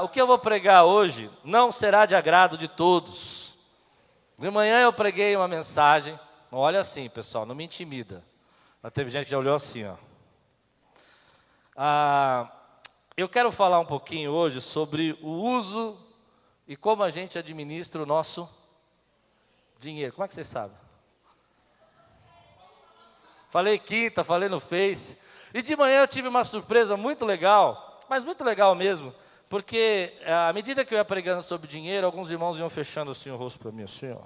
O que eu vou pregar hoje não será de agrado de todos. De manhã eu preguei uma mensagem, olha assim, pessoal, não me intimida. Mas teve gente que já olhou assim, ó. Eu quero falar um pouquinho hoje sobre o uso e como a gente administra o nosso dinheiro. Como é que vocês sabem? Falei quinta, falei no Face. E de manhã eu tive uma surpresa muito legal, mas muito legal mesmo. Porque à medida que eu ia pregando sobre dinheiro, alguns irmãos iam fechando assim o rosto para mim, assim, ó.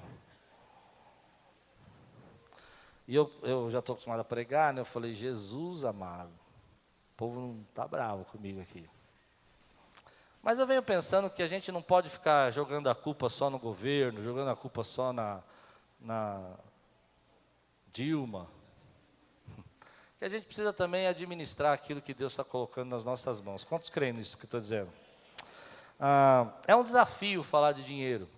E eu já estou acostumado a pregar, né? Eu falei, Jesus amado, o povo não está bravo comigo aqui. Mas eu venho pensando que a gente não pode ficar jogando a culpa só no governo, jogando a culpa só na Dilma. Que a gente precisa também administrar aquilo que Deus está colocando nas nossas mãos. Quantos creem nisso que eu estou dizendo? É um desafio falar de dinheiro.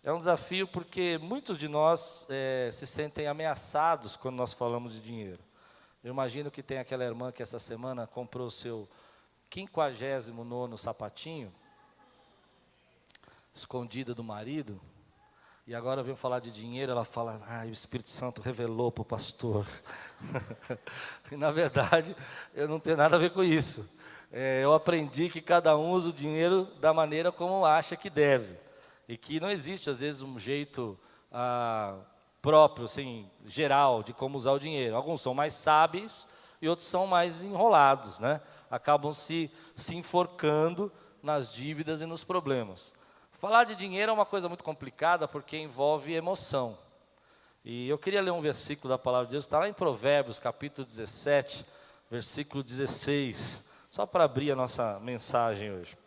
É um desafio porque muitos de nós se sentem ameaçados quando nós falamos de dinheiro. Eu imagino que tem aquela irmã que essa semana comprou o seu 59º sapatinho, escondida do marido, e agora vem falar de dinheiro, ela fala, o Espírito Santo revelou para o pastor. E na verdade, eu não tenho nada a ver com isso. Eu aprendi que cada um usa o dinheiro da maneira como acha que deve. E que não existe, às vezes, um jeito próprio, assim, geral, de como usar o dinheiro. Alguns são mais sábios e outros são mais enrolados, né? Acabam se enforcando nas dívidas e nos problemas. Falar de dinheiro é uma coisa muito complicada porque envolve emoção. E eu queria ler um versículo da palavra de Deus, está lá em Provérbios, capítulo 17, versículo 16, só para abrir a nossa mensagem hoje.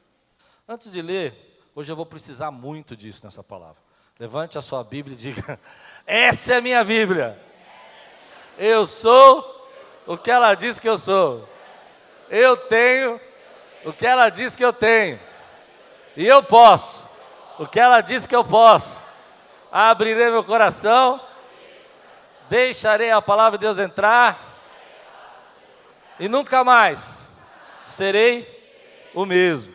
Antes de ler, hoje eu vou precisar muito disso nessa palavra. Levante a sua Bíblia e diga, essa é a minha Bíblia. Eu sou o que ela diz que eu sou. Eu tenho o que ela diz que eu tenho. E eu posso o que ela diz que eu posso. Abrirei meu coração, deixarei a palavra de Deus entrar e nunca mais serei o mesmo.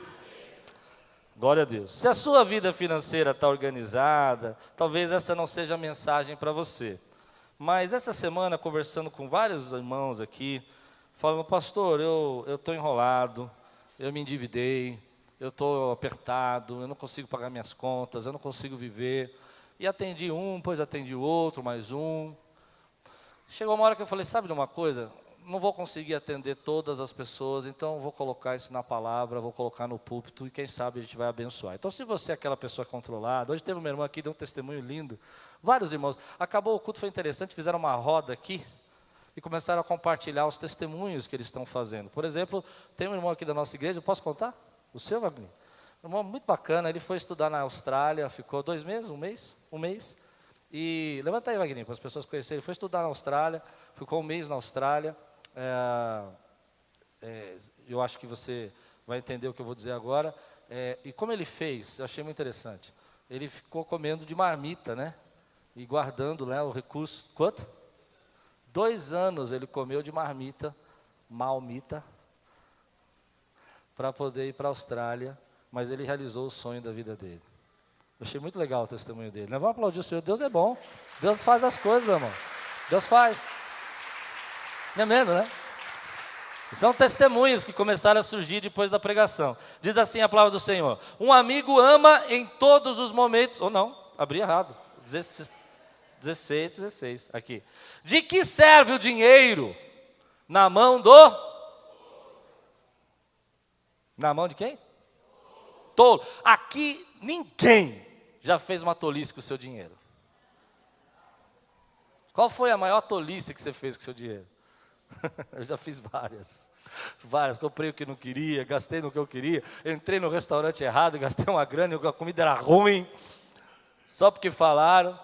Glória a Deus. Se a sua vida financeira está organizada, talvez essa não seja a mensagem para você. Mas essa semana, conversando com vários irmãos aqui, falando, pastor, eu estou enrolado, eu me endividei, eu estou apertado, eu não consigo pagar minhas contas, eu não consigo viver. E atendi um, depois atendi o outro, mais um. Chegou uma hora que eu falei, sabe de uma coisa? Não vou conseguir atender todas as pessoas, então vou colocar isso na palavra, vou colocar no púlpito e quem sabe a gente vai abençoar. Então se você é aquela pessoa controlada, hoje teve uma irmã aqui, deu um testemunho lindo, vários irmãos, acabou o culto, foi interessante, fizeram uma roda aqui e começaram a compartilhar os testemunhos que eles estão fazendo. Por exemplo, tem um irmão aqui da nossa igreja, posso contar? O seu, Wagner? Um irmão muito bacana, ele foi estudar na Austrália, ficou 2 meses, um mês, e levanta aí, Wagner, para as pessoas conhecerem, ele foi estudar na Austrália, ficou 1 mês na Austrália. Eu acho que você vai entender o que eu vou dizer agora. E como ele fez, eu achei muito interessante. Ele ficou comendo de marmita, né? E guardando, né, o recurso. Quanto? 2 anos ele comeu de marmita, malmita, para poder ir para a Austrália, mas ele realizou o sonho da vida dele. Eu achei muito legal o testemunho dele. Vamos aplaudir o Senhor, Deus é bom. Deus faz as coisas, meu irmão. Deus faz. Não é mesmo, né? São testemunhos que começaram a surgir depois da pregação. Diz assim a palavra do Senhor: um amigo ama em todos os momentos, ou não, abri errado, 16, aqui. De que serve o dinheiro na mão de quem? Tolo. Aqui ninguém já fez uma tolice com o seu dinheiro. Qual foi a maior tolice que você fez com o seu dinheiro? Eu já fiz várias, comprei o que não queria, gastei no que eu queria, entrei no restaurante errado, gastei uma grana e a comida era ruim, só porque falaram,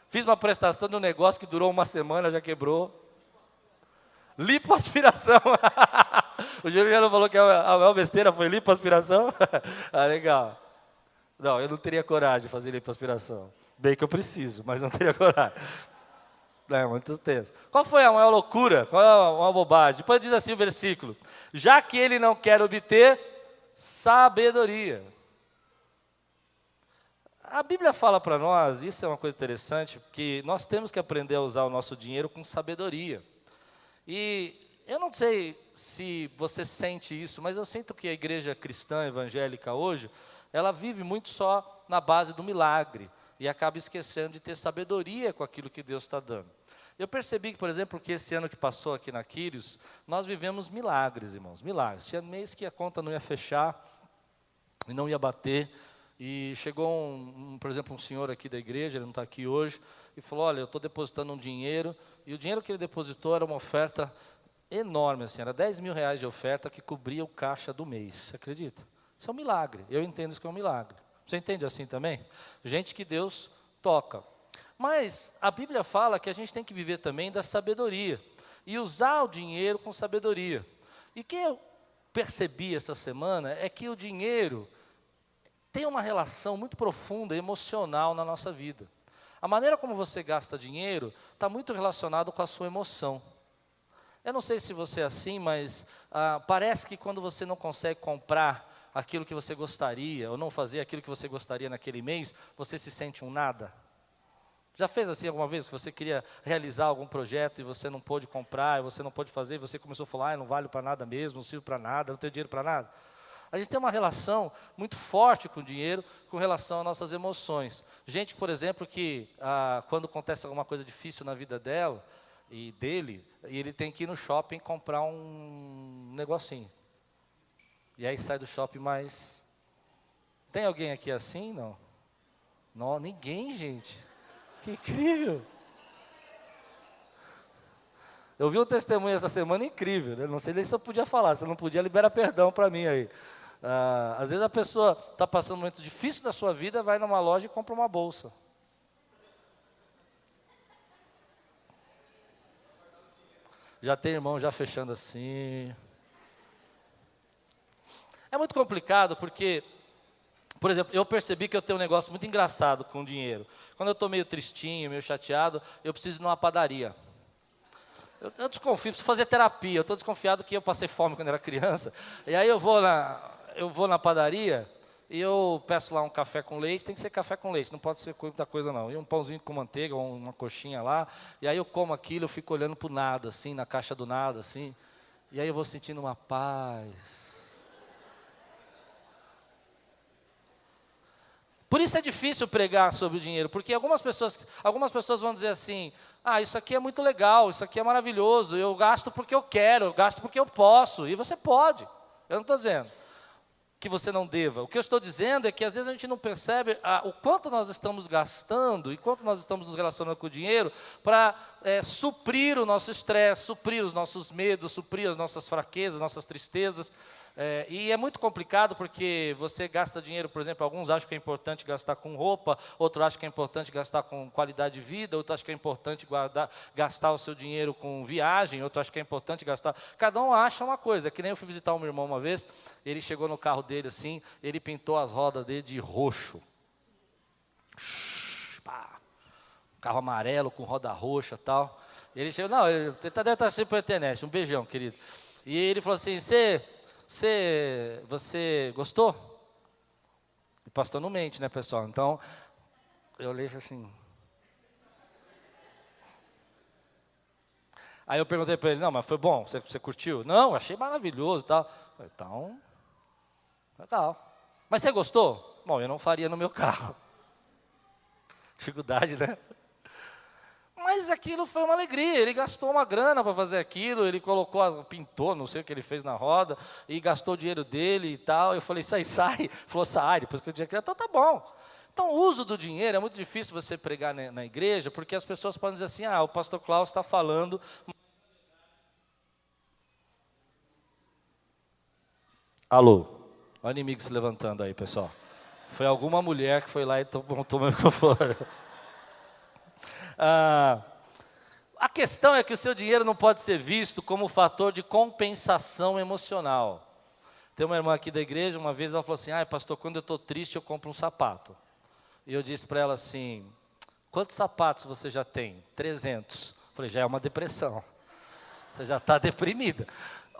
fiz uma prestação de um negócio que durou 1 semana, já quebrou, lipoaspiração, o Juliano falou que a maior besteira foi lipoaspiração, legal, não, eu não teria coragem de fazer lipoaspiração, bem que eu preciso, mas não teria coragem. Muito tenso. Qual foi a maior loucura? Qual é a maior bobagem? Depois diz assim o versículo: já que ele não quer obter, sabedoria. A Bíblia fala para nós, isso é uma coisa interessante, que nós temos que aprender a usar o nosso dinheiro com sabedoria. E eu não sei se você sente isso, mas eu sinto que a igreja cristã evangélica hoje, ela vive muito só na base do milagre e acaba esquecendo de ter sabedoria com aquilo que Deus está dando. Eu percebi que, por exemplo, que esse ano que passou aqui na Quírios, nós vivemos milagres, irmãos, milagres. Tinha mês que a conta não ia fechar e não ia bater. E chegou, por exemplo, um senhor aqui da igreja, ele não está aqui hoje, e falou, olha, eu estou depositando um dinheiro, e o dinheiro que ele depositou era uma oferta enorme, assim, era 10 mil reais de oferta que cobria o caixa do mês, você acredita? Isso é um milagre, eu entendo isso que é um milagre. Você entende assim também? Gente que Deus toca. Mas a Bíblia fala que a gente tem que viver também da sabedoria, e usar o dinheiro com sabedoria. E o que eu percebi essa semana é que o dinheiro tem uma relação muito profunda, emocional na nossa vida. A maneira como você gasta dinheiro está muito relacionado com a sua emoção. Eu não sei se você é assim, mas parece que quando você não consegue comprar aquilo que você gostaria, ou não fazer aquilo que você gostaria naquele mês, você se sente um nada. Já fez assim alguma vez, que você queria realizar algum projeto e você não pôde comprar, e você não pôde fazer, e você começou a falar, não vale para nada mesmo, não sirvo para nada, não tenho dinheiro para nada? A gente tem uma relação muito forte com o dinheiro, com relação às nossas emoções. Gente, por exemplo, que quando acontece alguma coisa difícil na vida dela e dele, e ele tem que ir no shopping comprar um negocinho. E aí sai do shopping mais... Tem alguém aqui assim? Não? Não, ninguém, gente. Que incrível. Eu vi um testemunho essa semana incrível, né? Não sei nem se eu podia falar, se eu não podia, libera perdão para mim aí. Às vezes a pessoa está passando um momento difícil da sua vida, vai numa loja e compra uma bolsa. Já tem irmão já fechando assim. É muito complicado porque, por exemplo, eu percebi que eu tenho um negócio muito engraçado com o dinheiro. Quando eu estou meio tristinho, meio chateado, eu preciso ir numa padaria. Eu desconfio, preciso fazer terapia. Eu estou desconfiado que eu passei fome quando era criança. E aí eu vou na padaria e eu peço lá um café com leite. Tem que ser café com leite, não pode ser muita coisa não. E um pãozinho com manteiga, ou uma coxinha lá. E aí eu como aquilo, eu fico olhando para o nada, assim, na caixa do nada, assim. E aí eu vou sentindo uma paz. Por isso é difícil pregar sobre o dinheiro, porque algumas pessoas vão dizer assim, isso aqui é muito legal, isso aqui é maravilhoso, eu gasto porque eu quero, eu gasto porque eu posso, e você pode. Eu não estou dizendo que você não deva. O que eu estou dizendo é que às vezes a gente não percebe o quanto nós estamos gastando e quanto nós estamos nos relacionando com o dinheiro para suprir o nosso estresse, suprir os nossos medos, suprir as nossas fraquezas, nossas tristezas. E é muito complicado porque você gasta dinheiro, por exemplo, alguns acham que é importante gastar com roupa, outros acham que é importante gastar com qualidade de vida, outros acham que é importante gastar o seu dinheiro com viagem, outros acham que é importante gastar... Cada um acha uma coisa, é que nem eu fui visitar o meu irmão uma vez, ele chegou no carro dele assim, ele pintou as rodas dele de roxo. Carro amarelo com roda roxa e tal. Ele chegou, ele deve estar sempre pela internet, um beijão, querido. E ele falou assim, você gostou? O pastor não mente, né, pessoal? Então, eu olhei assim. Aí eu perguntei para ele, não, mas foi bom? Você curtiu? Não, achei maravilhoso e tal. Então, legal. Mas você gostou? Bom, eu não faria no meu carro. Dificuldade, né? Mas aquilo foi uma alegria, ele gastou uma grana para fazer aquilo, ele pintou, não sei o que ele fez na roda, e gastou o dinheiro dele e tal. Eu falei, sai. Falou, sai, depois que eu tinha criado, então tá bom. Então o uso do dinheiro, é muito difícil você pregar na igreja, porque as pessoas podem dizer assim, o pastor Klaus está falando... Alô, olha o inimigo se levantando aí, pessoal. Foi alguma mulher que foi lá e tomou meu microfone. A questão é que o seu dinheiro não pode ser visto como fator de compensação emocional. Tem uma irmã aqui da igreja, uma vez ela falou assim, pastor, quando eu estou triste eu compro um sapato. E eu disse para ela assim, quantos sapatos você já tem? 300. Falei, já é uma depressão. Você já está deprimida.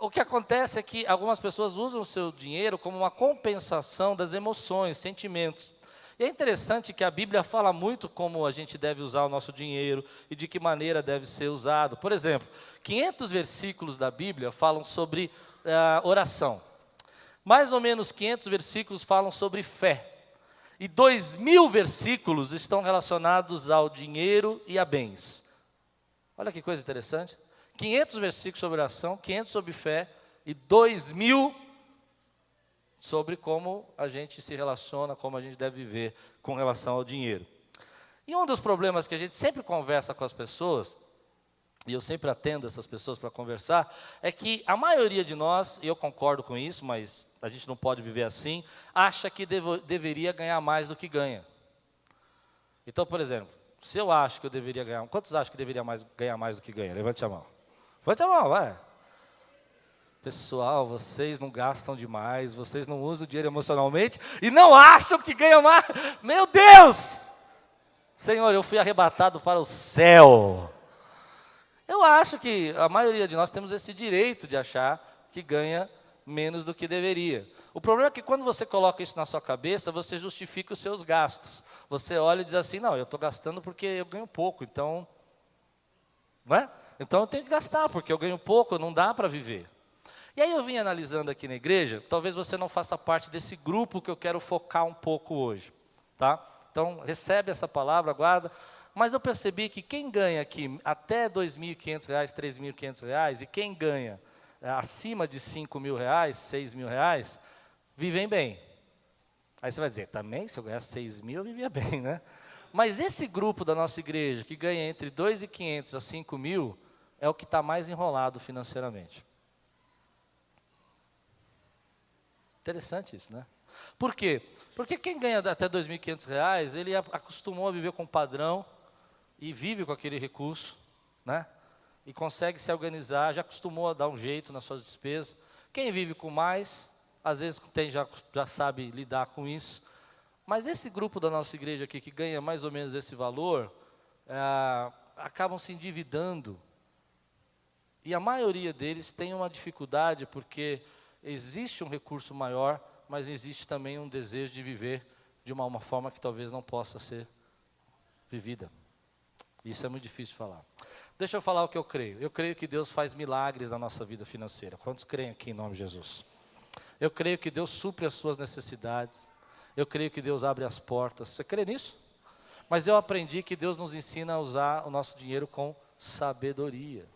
o que acontece é que algumas pessoas usam o seu dinheiro como uma compensação das emoções, sentimentos. E é interessante que a Bíblia fala muito como a gente deve usar o nosso dinheiro e de que maneira deve ser usado. Por exemplo, 500 versículos da Bíblia falam sobre oração. Mais ou menos 500 versículos falam sobre fé. E 2.000 versículos estão relacionados ao dinheiro e a bens. Olha que coisa interessante. 500 versículos sobre oração, 500 sobre fé e 2.000 sobre como a gente se relaciona, como a gente deve viver com relação ao dinheiro. E um dos problemas que a gente sempre conversa com as pessoas, e eu sempre atendo essas pessoas para conversar, é que a maioria de nós, e eu concordo com isso, mas a gente não pode viver assim, acha que deveria ganhar mais do que ganha. Então, por exemplo, se eu acho que eu deveria ganhar, quantos acham que deveria ganhar mais do que ganha? Levante a mão. Levante a mão, vai. Pessoal, vocês não gastam demais, vocês não usam o dinheiro emocionalmente e não acham que ganham mais. Meu Deus! Senhor, eu fui arrebatado para o céu. Eu acho que a maioria de nós temos esse direito de achar que ganha menos do que deveria. O problema é que quando você coloca isso na sua cabeça, você justifica os seus gastos. Você olha e diz assim, não, eu estou gastando porque eu ganho pouco, então, não é? Então eu tenho que gastar, porque eu ganho pouco, não dá para viver. E aí eu vim analisando aqui na igreja, talvez você não faça parte desse grupo que eu quero focar um pouco hoje, tá? Então recebe essa palavra, guarda. Mas eu percebi que quem ganha aqui até R$ 2.500, R$ 3.500, e quem ganha acima de R$ 5.000, R$ 6.000, vivem bem. Aí você vai dizer, também, se eu ganhasse 6.000, eu vivia bem, né? Mas esse grupo da nossa igreja, que ganha entre R$ 2.500 a R$ 5.000, é o que está mais enrolado financeiramente. Interessante isso, né? Por quê? Porque quem ganha até R$ 2.500, ele acostumou a viver com padrão e vive com aquele recurso, né? E consegue se organizar, já acostumou a dar um jeito nas suas despesas. Quem vive com mais, às vezes já sabe lidar com isso. Mas esse grupo da nossa igreja aqui, que ganha mais ou menos esse valor, acabam se endividando. E a maioria deles tem uma dificuldade porque existe um recurso maior, mas existe também um desejo de viver de uma forma que talvez não possa ser vivida. Isso é muito difícil de falar. Deixa eu falar o que eu creio. Eu creio que Deus faz milagres na nossa vida financeira. Quantos creem aqui em nome de Jesus? Eu creio que Deus supre as suas necessidades. Eu creio que Deus abre as portas. Você crê nisso? Mas eu aprendi que Deus nos ensina a usar o nosso dinheiro com sabedoria.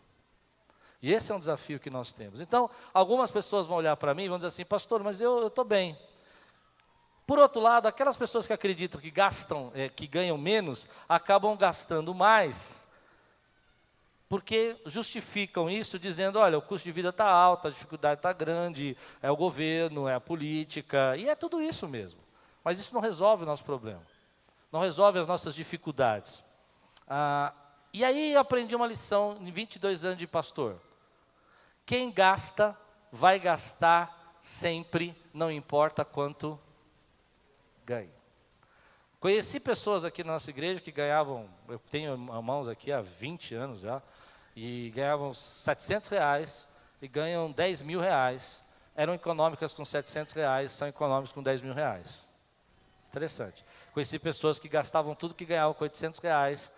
E esse é um desafio que nós temos. Então, algumas pessoas vão olhar para mim e vão dizer assim, pastor, mas eu estou bem. Por outro lado, aquelas pessoas que acreditam que gastam, que ganham menos, acabam gastando mais, porque justificam isso dizendo, olha, o custo de vida está alto, a dificuldade está grande, é o governo, é a política, e é tudo isso mesmo. Mas isso não resolve o nosso problema, não resolve as nossas dificuldades. E aí eu aprendi uma lição em 22 anos de pastor. Quem gasta, vai gastar sempre, não importa quanto ganha. Conheci pessoas aqui na nossa igreja que ganhavam, eu tenho irmãos aqui há 20 anos já, e ganhavam R$700 e ganham R$10.000. Eram econômicas com R$700, são econômicas com R$10.000. Interessante. Conheci pessoas que gastavam tudo que ganhavam com R$800,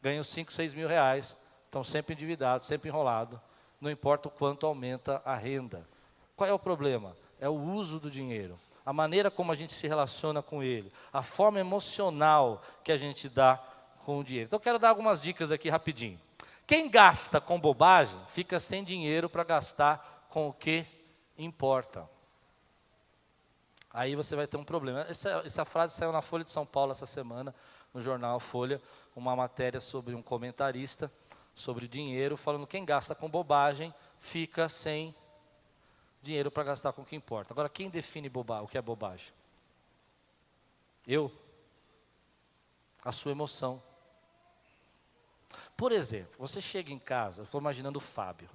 ganham R$5.000, R$6.000, estão sempre endividados, sempre enrolados, não importa o quanto aumenta a renda. Qual é o problema? É o uso do dinheiro, a maneira como a gente se relaciona com ele, a forma emocional que a gente dá com o dinheiro. Então eu quero dar algumas dicas aqui rapidinho. Quem gasta com bobagem, fica sem dinheiro para gastar com o que importa. Aí você vai ter um problema. Essa frase saiu na Folha de São Paulo essa semana, no jornal Folha, uma matéria sobre um comentarista, sobre dinheiro, falando que quem gasta com bobagem, fica sem dinheiro para gastar com o que importa. Agora, quem define o que é bobagem? Eu? A sua emoção. Por exemplo, você chega em casa, eu estou imaginando o Fábio,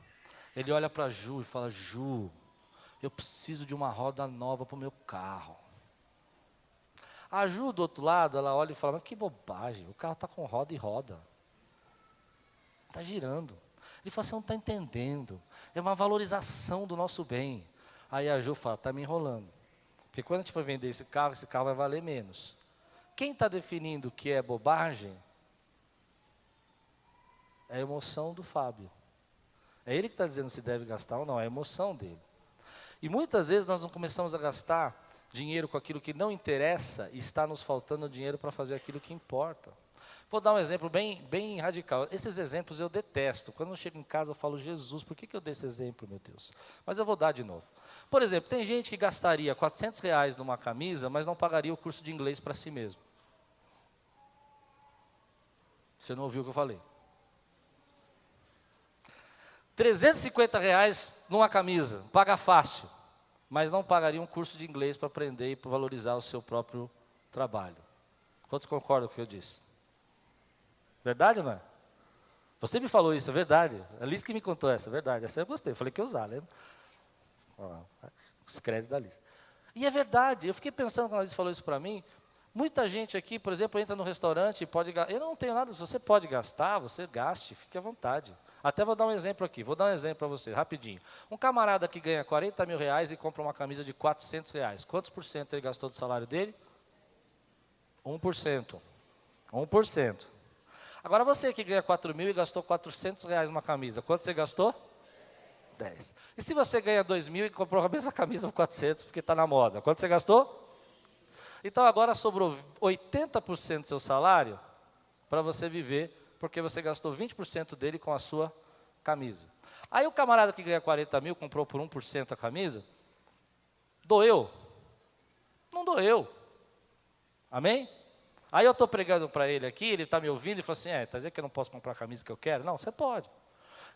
ele olha para a Ju e fala, Ju, eu preciso de uma roda nova para o meu carro. A Ju, do outro lado, ela olha e fala, mas que bobagem, o carro está com roda e roda. Está girando. Ele falou, você não está entendendo, é uma valorização do nosso bem. Aí a Ju fala, está me enrolando, porque quando a gente for vender esse carro vai valer menos. Quem está definindo o que é bobagem é a emoção do Fábio. É ele que está dizendo se deve gastar ou não, é a emoção dele. E muitas vezes nós não começamos a gastar dinheiro com aquilo que não interessa e está nos faltando dinheiro para fazer aquilo que importa. Vou dar um exemplo bem radical. Esses exemplos eu detesto. Quando eu chego em casa eu falo, Jesus, por que eu dei esse exemplo, meu Deus? Mas eu vou dar de novo. Por exemplo, tem gente que gastaria R$400 numa camisa, mas não pagaria o curso de inglês para si mesmo. Você não ouviu o que eu falei? R$350 numa camisa, paga fácil, mas não pagaria um curso de inglês para aprender e para valorizar o seu próprio trabalho. Quantos concordam com o que eu disse? Verdade ou não é? Você me falou isso, é verdade. A Liz que me contou essa, é verdade. Essa eu gostei, falei que ia usar, lembra? Os créditos da Liz. E é verdade, eu fiquei pensando quando a Liz falou isso para mim. Muita gente aqui, por exemplo, entra no restaurante e pode gastar. Eu não tenho nada, se você pode gastar, você gaste, fique à vontade. Até vou dar um exemplo aqui, vou dar um exemplo para você, rapidinho. Um camarada que ganha R$40 mil e compra uma camisa de R$400. Quantos por cento ele gastou do salário dele? 1%. 1%. Agora você que ganha 4 mil e gastou R$400 numa camisa, quanto você gastou? 10. E se você ganha 2 mil e comprou a mesma camisa por 400 porque está na moda, quanto você gastou? Então agora sobrou 80% do seu salário para você viver, porque você gastou 20% dele com a sua camisa. Aí o camarada que ganha 40 mil comprou por 1% a camisa, doeu? Não doeu. Amém? Aí eu estou pregando para ele aqui, ele está me ouvindo e fala assim, está dizendo que eu não posso comprar a camisa que eu quero? Não, você pode.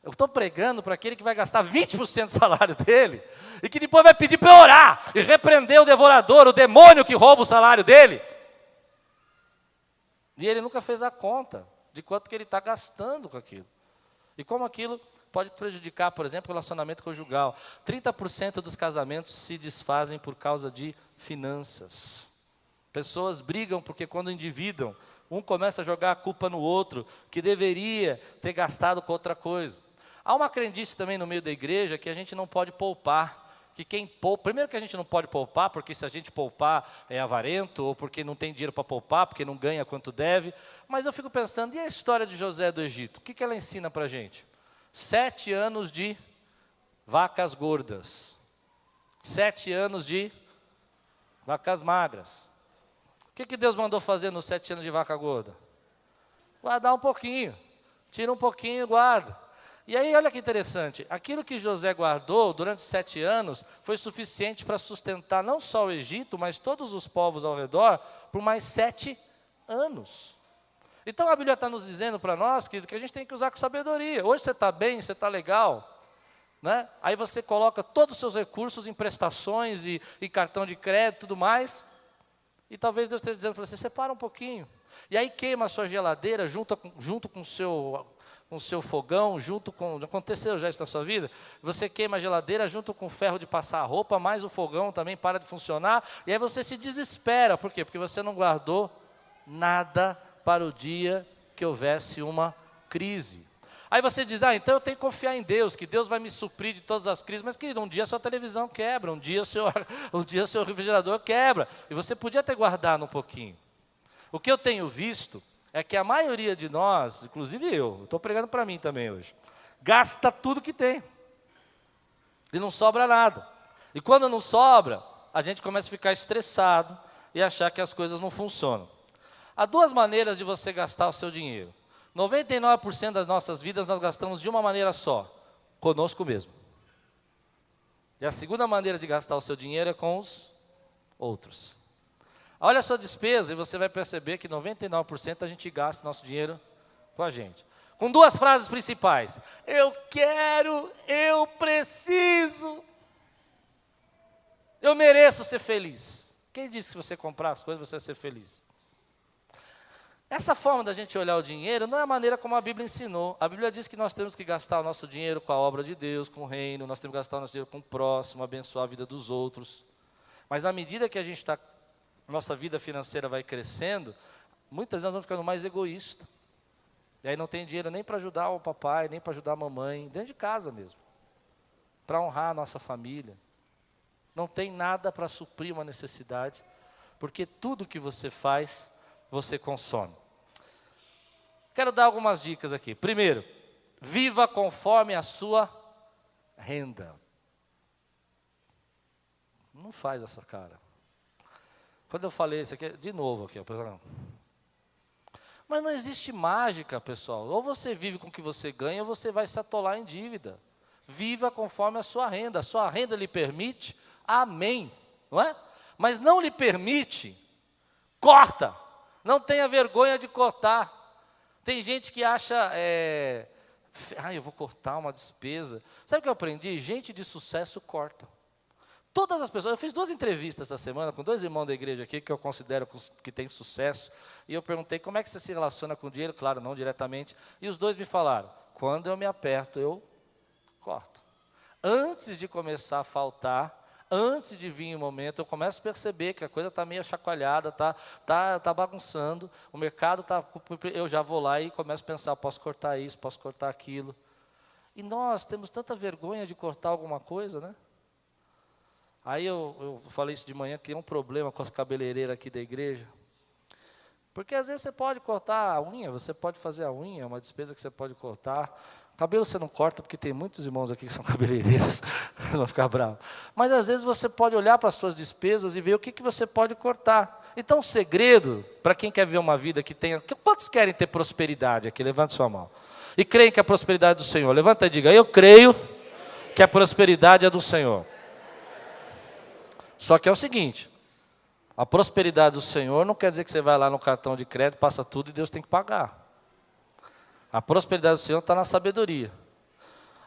Eu estou pregando para aquele que vai gastar 20% do salário dele, e que depois vai pedir para orar, e repreender o devorador, o demônio que rouba o salário dele. E ele nunca fez a conta de quanto que ele está gastando com aquilo. E como aquilo pode prejudicar, por exemplo, o relacionamento conjugal. 30% dos casamentos se desfazem por causa de finanças. Pessoas brigam porque quando endividam, um começa a jogar a culpa no outro, que deveria ter gastado com outra coisa. Há uma crendice também no meio da igreja que a gente não pode poupar. Que quem poupa, primeiro que a gente não pode poupar, porque se a gente poupar é avarento, ou porque não tem dinheiro para poupar, porque não ganha quanto deve. Mas eu fico pensando, e a história de José do Egito? O que ela ensina para a gente? 7 anos de vacas gordas. 7 anos de vacas magras. O que Deus mandou fazer nos 7 anos de vaca gorda? Guardar um pouquinho. Tira um pouquinho e guarda. E aí, olha que interessante, aquilo que José guardou durante 7 anos foi suficiente para sustentar não só o Egito, mas todos os povos ao redor por mais 7 anos. Então a Bíblia está nos dizendo para nós que a gente tem que usar com sabedoria. Hoje você está bem, você está legal, né? Aí você coloca todos os seus recursos em prestações e cartão de crédito e tudo mais, e talvez Deus esteja dizendo para você, separa um pouquinho. E aí queima a sua geladeira junto com o seu fogão, aconteceu já isso na sua vida? Você queima a geladeira junto com o ferro de passar a roupa, mais o fogão também para de funcionar, e aí você se desespera. Por quê? Porque você não guardou nada para o dia que houvesse uma crise. Aí você diz, então eu tenho que confiar em Deus, que Deus vai me suprir de todas as crises. Mas querido, um dia a sua televisão quebra, um dia o seu refrigerador quebra, e você podia ter guardado um pouquinho. O que eu tenho visto é que a maioria de nós, inclusive eu estou pregando para mim também hoje, gasta tudo que tem. E não sobra nada. E quando não sobra, a gente começa a ficar estressado e achar que as coisas não funcionam. Há 2 maneiras de você gastar o seu dinheiro. 99% das nossas vidas nós gastamos de uma maneira só, conosco mesmo. E a segunda maneira de gastar o seu dinheiro é com os outros. Olha a sua despesa e você vai perceber que 99% a gente gasta nosso dinheiro com a gente. Com 2 frases principais. Eu quero, eu preciso, eu mereço ser feliz. Quem disse que se você comprar as coisas você vai ser feliz? Essa forma da gente olhar o dinheiro não é a maneira como a Bíblia ensinou. A Bíblia diz que nós temos que gastar o nosso dinheiro com a obra de Deus, com o reino, nós temos que gastar o nosso dinheiro com o próximo, abençoar a vida dos outros. Mas à medida que a gente nossa vida financeira vai crescendo, muitas vezes nós vamos ficando mais egoístas. E aí não tem dinheiro nem para ajudar o papai, nem para ajudar a mamãe, dentro de casa mesmo. Para honrar a nossa família. Não tem nada para suprir uma necessidade, porque tudo que você faz, você consome. Quero dar algumas dicas aqui. Primeiro, viva conforme a sua renda. Não faz essa cara. Quando eu falei isso aqui, de novo aqui, mas não existe mágica, pessoal. Ou você vive com o que você ganha, ou você vai se atolar em dívida. Viva conforme a sua renda. A sua renda lhe permite, amém, não é? Mas não lhe permite, corta. Não tenha vergonha de cortar. Tem gente que acha, eu vou cortar uma despesa. Sabe o que eu aprendi? Gente de sucesso corta. Todas as pessoas, eu fiz 2 entrevistas essa semana com 2 irmãos da igreja aqui, que eu considero que têm sucesso, e eu perguntei como é que você se relaciona com o dinheiro, claro, não diretamente, e os 2 me falaram, quando eu me aperto, eu corto. Antes de começar a faltar, antes de vir o momento, eu começo a perceber que a coisa está meio chacoalhada, tá bagunçando, o mercado está, eu já vou lá e começo a pensar, posso cortar isso, posso cortar aquilo. E nós temos tanta vergonha de cortar alguma coisa, né? Aí eu falei isso de manhã, que é um problema com as cabeleireiras aqui da igreja. Porque às vezes você pode cortar a unha, você pode fazer a unha, é uma despesa que você pode cortar. Cabelo você não corta, porque tem muitos irmãos aqui que são cabeleireiros, vão ficar bravos. Mas às vezes você pode olhar para as suas despesas e ver o que você pode cortar. Então o segredo, para quem quer ver uma vida que tenha... Quantos querem ter prosperidade aqui? Levante sua mão. E creem que a prosperidade é do Senhor. Levanta e diga, eu creio que a prosperidade é do Senhor. Só que é o seguinte, a prosperidade do Senhor não quer dizer que você vai lá no cartão de crédito, passa tudo e Deus tem que pagar. A prosperidade do Senhor está na sabedoria.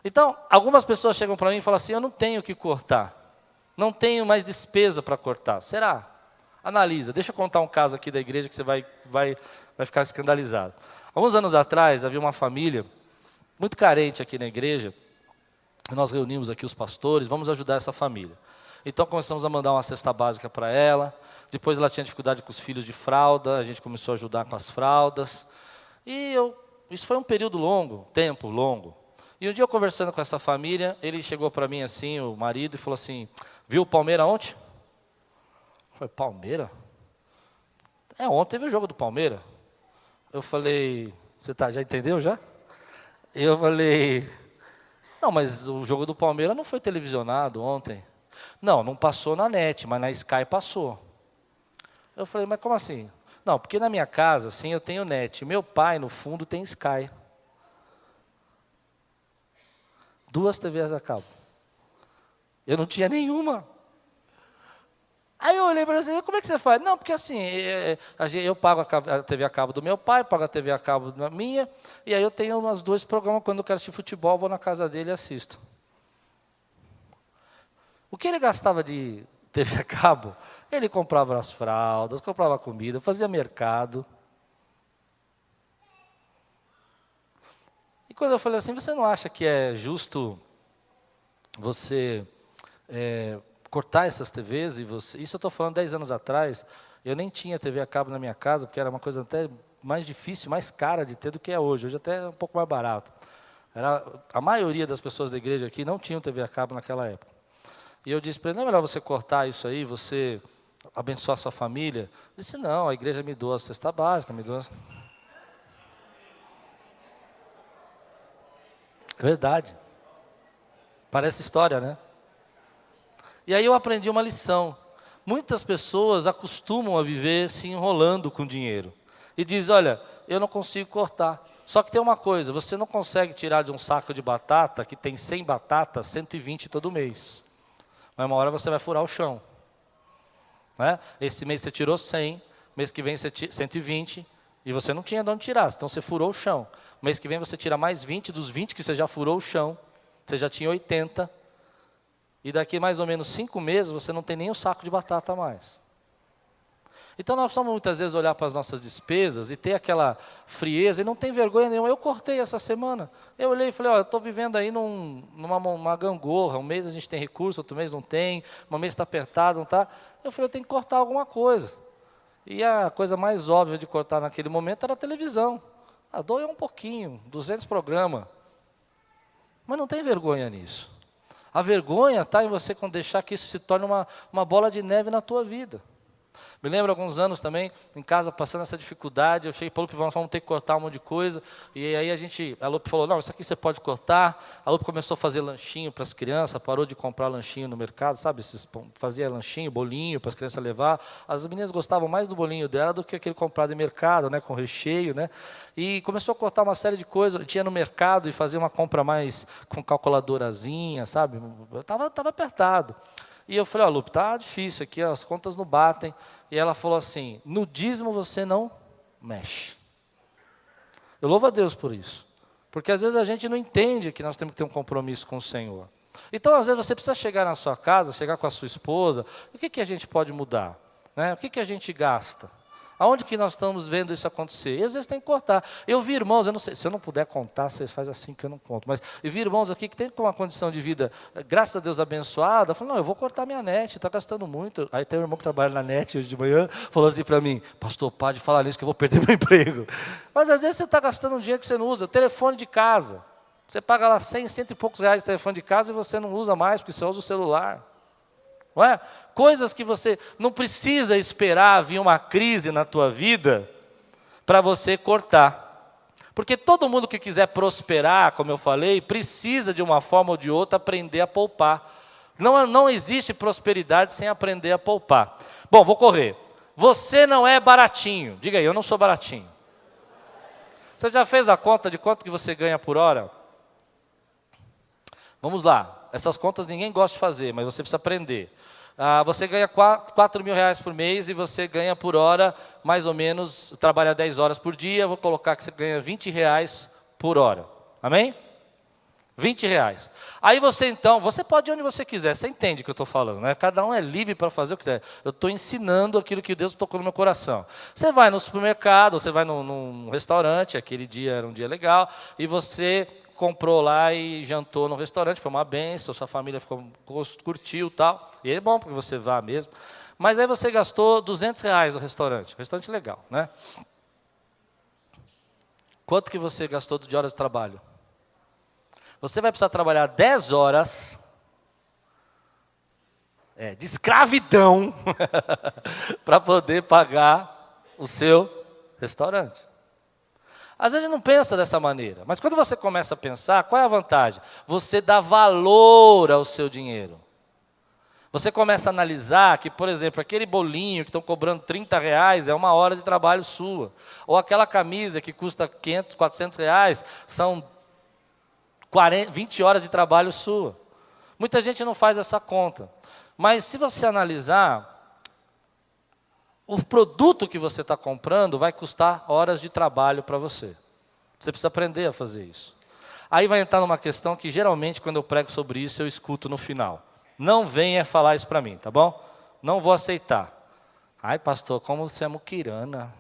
Então, algumas pessoas chegam para mim e falam assim, eu não tenho o que cortar, não tenho mais despesa para cortar. Será? Analisa, deixa eu contar um caso aqui da igreja que você vai ficar escandalizado. Alguns anos atrás, havia uma família muito carente aqui na igreja, nós reunimos aqui os pastores, vamos ajudar essa família. Então começamos a mandar uma cesta básica para ela, depois ela tinha dificuldade com os filhos de fralda, a gente começou a ajudar com as fraldas, e isso foi um período longo, tempo longo. E um dia eu conversando com essa família, ele chegou para mim assim, o marido, e falou assim, viu o Palmeiras ontem? Eu falei, Palmeiras? Ontem teve o jogo do Palmeiras. Eu falei, já entendeu já? Eu falei, não, mas o jogo do Palmeiras não foi televisionado ontem. Não passou na NET, mas na Sky passou. Eu falei, mas como assim? Não, porque na minha casa, sim, eu tenho NET. Meu pai, no fundo, tem Sky. 2 TVs a cabo. Eu não tinha nenhuma. Aí eu olhei para ele assim, como é que você faz? Não, porque assim, eu pago a TV a cabo do meu pai, pago a TV a cabo da minha, e aí eu tenho umas 2 programas, quando eu quero assistir futebol, vou na casa dele e assisto. O que ele gastava de TV a cabo? Ele comprava as fraldas, comprava comida, fazia mercado. E quando eu falei assim, você não acha que é justo você cortar essas TVs? Isso eu estou falando 10 anos atrás, eu nem tinha TV a cabo na minha casa, porque era uma coisa até mais difícil, mais cara de ter do que é hoje. Hoje até é um pouco mais barato. A maioria das pessoas da igreja aqui não tinham TV a cabo naquela época. E eu disse para ele, não é melhor você cortar isso aí, você abençoar a sua família? Ele disse, não, a igreja me doa a cesta básica, me doa... Verdade. Parece história, né? E aí eu aprendi uma lição. Muitas pessoas acostumam a viver se enrolando com dinheiro. E diz, olha, eu não consigo cortar. Só que tem uma coisa, você não consegue tirar de um saco de batata, que tem 100 batatas, 120 todo mês. Mas uma hora você vai furar o chão. Né? Esse mês você tirou 100, mês que vem você tira 120, e você não tinha de onde tirar, então você furou o chão. Mês que vem você tira mais 20, dos 20 que você já furou o chão, você já tinha 80, e daqui mais ou menos 5 meses você não tem nem um saco de batata a mais. Então nós precisamos muitas vezes olhar para as nossas despesas e ter aquela frieza, e não tem vergonha nenhuma. Eu cortei essa semana, eu olhei e falei, eu estou vivendo aí numa gangorra, um mês a gente tem recurso, outro mês não tem, um mês está apertado, não está. Eu falei, eu tenho que cortar alguma coisa. E a coisa mais óbvia de cortar naquele momento era a televisão. doe um pouquinho, 200 programas. Mas não tem vergonha nisso. A vergonha está em você deixar que isso se torne uma bola de neve na tua vida. Me lembro alguns anos também, em casa, passando essa dificuldade, eu cheguei para a Lupe e falei, vamos ter que cortar um monte de coisa. E aí a Lupe falou, não, isso aqui você pode cortar. A Lupe começou a fazer lanchinho para as crianças, parou de comprar lanchinho no mercado, sabe? Fazia lanchinho, bolinho para as crianças levar. As meninas gostavam mais do bolinho dela do que aquele comprado em mercado, né, com recheio, né? E começou a cortar uma série de coisas. Tinha no mercado e fazia uma compra mais com calculadorazinha, sabe? Estava apertado. E eu falei, Lupe, tá difícil aqui, as contas não batem. E ela falou assim, no dízimo você não mexe. Eu louvo a Deus por isso. Porque às vezes a gente não entende que nós temos que ter um compromisso com o Senhor. Então, às vezes, você precisa chegar na sua casa, chegar com a sua esposa, o que a gente pode mudar? Né? O que a gente gasta? Aonde que nós estamos vendo isso acontecer? E às vezes tem que cortar. Eu vi irmãos, eu não sei, se eu não puder contar, você faz assim que eu não conto. Mas eu vi irmãos aqui que tem uma condição de vida, graças a Deus, abençoada. Falei, não, eu vou cortar minha net, está gastando muito. Aí tem um irmão que trabalha na net hoje de manhã, falou assim para mim, pastor, pode falar nisso que eu vou perder meu emprego. Mas às vezes você está gastando um dinheiro que você não usa. Telefone de casa. Você paga lá 100 e poucos reais de telefone de casa e você não usa mais, porque você usa o celular. Não é? Coisas que você não precisa esperar vir uma crise na tua vida para você cortar. Porque todo mundo que quiser prosperar, como eu falei, precisa de uma forma ou de outra aprender a poupar. Não existe prosperidade sem aprender a poupar. Bom, vou correr. Você não é baratinho. Diga aí, eu não sou baratinho. Você já fez a conta de quanto que você ganha por hora? Vamos lá. Essas contas ninguém gosta de fazer, mas você precisa aprender. Você ganha 4 mil reais por mês e você ganha por hora, mais ou menos, trabalha 10 horas por dia, vou colocar que você ganha 20 reais por hora. Amém? 20 reais. Aí você então, você pode ir onde você quiser, você entende o que eu estou falando, né? Cada um é livre para fazer o que quiser. Eu estou ensinando aquilo que Deus tocou no meu coração. Você vai no supermercado, você vai num restaurante, aquele dia era um dia legal, e você comprou lá e jantou no restaurante, foi uma benção, sua família curtiu e tal, e é bom porque você vá mesmo. Mas aí você gastou 200 reais no restaurante legal, né? Quanto que você gastou de horas de trabalho? Você vai precisar trabalhar 10 horas de escravidão para poder pagar o seu restaurante. Às vezes a gente não pensa dessa maneira, mas quando você começa a pensar, qual é a vantagem? Você dá valor ao seu dinheiro. Você começa a analisar que, por exemplo, aquele bolinho que estão cobrando 30 reais é uma hora de trabalho sua. Ou aquela camisa que custa 500, 400 reais, são 20 horas de trabalho sua. Muita gente não faz essa conta. Mas se você analisar, o produto que você está comprando vai custar horas de trabalho para você. Você precisa aprender a fazer isso. Aí vai entrar numa questão que geralmente quando eu prego sobre isso eu escuto no final. Não venha falar isso para mim, tá bom? Não vou aceitar. Ai, pastor, como você é muquirana.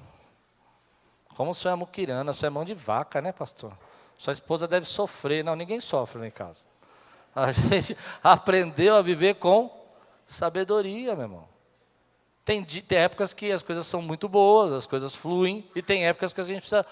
Como você é muquirana, você é mão de vaca, né, pastor? Sua esposa deve sofrer. Não, ninguém sofre lá em casa. A gente aprendeu a viver com sabedoria, meu irmão. Tem épocas que as coisas são muito boas, as coisas fluem, e tem épocas que a gente precisa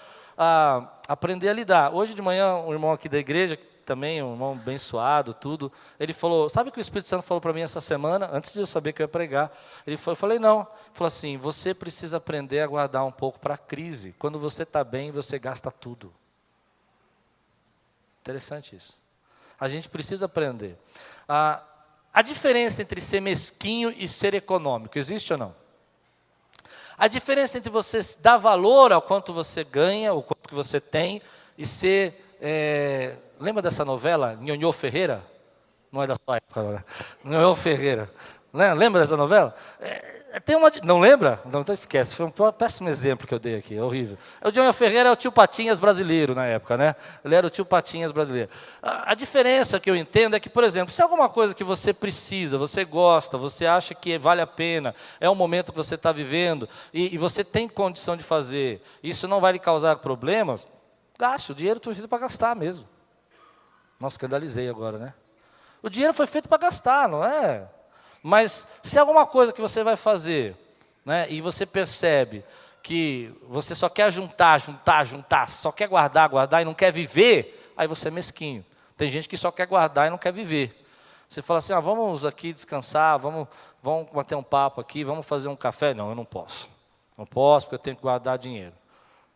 aprender a lidar. Hoje de manhã, um irmão aqui da igreja, também um irmão abençoado, tudo, ele falou, sabe o que o Espírito Santo falou para mim essa semana, antes de eu saber que eu ia pregar? Eu falei, não. Ele falou assim, você precisa aprender a guardar um pouco para a crise. Quando você está bem, você gasta tudo. Interessante isso. A gente precisa aprender. A diferença entre ser mesquinho e ser econômico, existe ou não? A diferença entre você dar valor ao quanto você ganha, o quanto que você tem, e ser... lembra dessa novela, Nhonhô Ferreira? Não é da sua época, não é? Nhonhô Ferreira. Lembra dessa novela? Não lembra? Não, então esquece, foi um péssimo exemplo que eu dei aqui, é horrível. O Nhonhô Ferreira é o tio Patinhas brasileiro na época, né? Ele era o tio Patinhas brasileiro. A diferença que eu entendo é que, por exemplo, se é alguma coisa que você precisa, você gosta, você acha que vale a pena, é um momento que você está vivendo, e você tem condição de fazer, isso não vai lhe causar problemas, gaste, o dinheiro foi feito para gastar mesmo. Nossa, escandalizei agora, né? O dinheiro foi feito para gastar, não é? Mas se é alguma coisa que você vai fazer, né, e você percebe que você só quer juntar, só quer guardar e não quer viver, aí você é mesquinho. Tem gente que só quer guardar e não quer viver. Você fala assim, vamos aqui descansar, vamos bater um papo aqui, vamos fazer um café. Não, eu não posso. Não posso porque eu tenho que guardar dinheiro.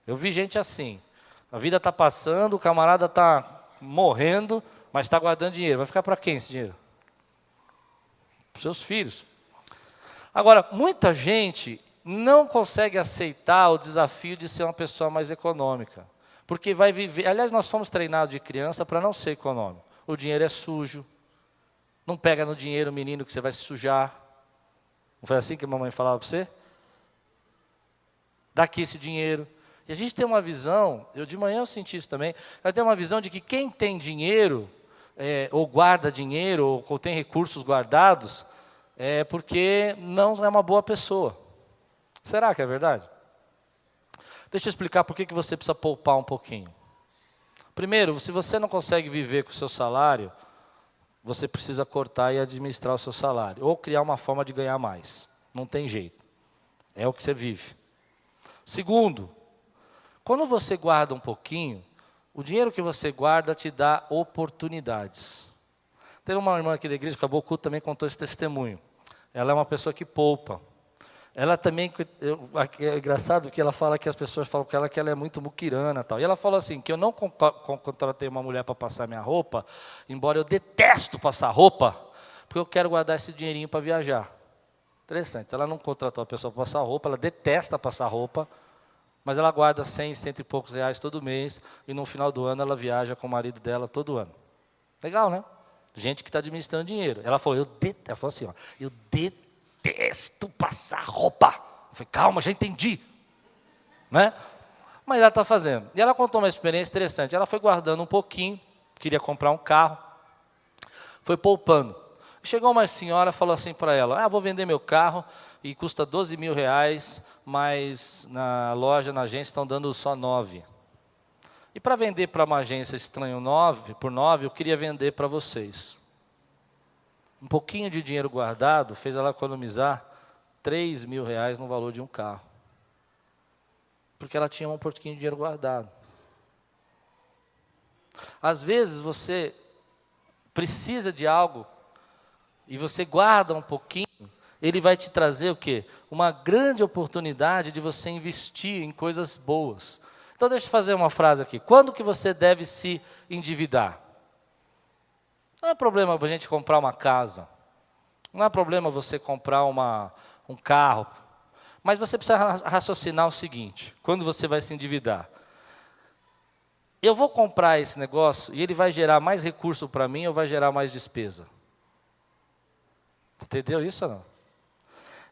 Eu vi gente assim, a vida está passando, o camarada está morrendo, mas está guardando dinheiro. Vai ficar para quem esse dinheiro? Para os seus filhos. Agora, muita gente não consegue aceitar o desafio de ser uma pessoa mais econômica. Porque vai viver... Aliás, nós fomos treinados de criança para não ser econômico. O dinheiro é sujo. Não pega no dinheiro, menino, que você vai se sujar. Não foi assim que a mamãe falava para você? Dá aqui esse dinheiro. E a gente tem uma visão, de manhã eu senti isso também, eu tenho uma visão de que quem tem dinheiro, ou guarda dinheiro, ou tem recursos guardados, é porque não é uma boa pessoa. Será que é verdade? Deixa eu explicar por que você precisa poupar um pouquinho. Primeiro, se você não consegue viver com o seu salário, você precisa cortar e administrar o seu salário. Ou criar uma forma de ganhar mais. Não tem jeito. É o que você vive. Segundo, quando você guarda um pouquinho, o dinheiro que você guarda te dá oportunidades. Teve uma irmã aqui da igreja, acabou o culto, também contou esse testemunho. Ela é uma pessoa que poupa. Ela também, é engraçado que ela fala que as pessoas falam com ela que ela é muito muquirana e tal. E ela falou assim, que eu não contratei uma mulher para passar minha roupa, embora eu detesto passar roupa, porque eu quero guardar esse dinheirinho para viajar. Interessante, ela não contratou a pessoa para passar roupa, ela detesta passar roupa, mas ela guarda 100, cento e poucos reais todo mês, e no final do ano ela viaja com o marido dela todo ano. Legal, né? Gente que está administrando dinheiro. Ela falou assim, eu detesto passar roupa. Eu falei, calma, já entendi. Né? Mas ela está fazendo. E ela contou uma experiência interessante. Ela foi guardando um pouquinho, queria comprar um carro, foi poupando. Chegou uma senhora e falou assim para ela, vou vender meu carro e custa 12 mil reais, mas na loja, na agência, estão dando só 9. E para vender para uma agência estranho 9, por 9, eu queria vender para vocês. Um pouquinho de dinheiro guardado fez ela economizar 3 mil reais no valor de um carro. Porque ela tinha um pouquinho de dinheiro guardado. Às vezes você precisa de algo e você guarda um pouquinho, ele vai te trazer o quê? Uma grande oportunidade de você investir em coisas boas. Então deixa eu fazer uma frase aqui. Quando que você deve se endividar? Não é problema a gente comprar uma casa. Não é problema você comprar um carro. Mas você precisa raciocinar o seguinte. Quando você vai se endividar. Eu vou comprar esse negócio e ele vai gerar mais recurso para mim ou vai gerar mais despesa? Entendeu isso ou não?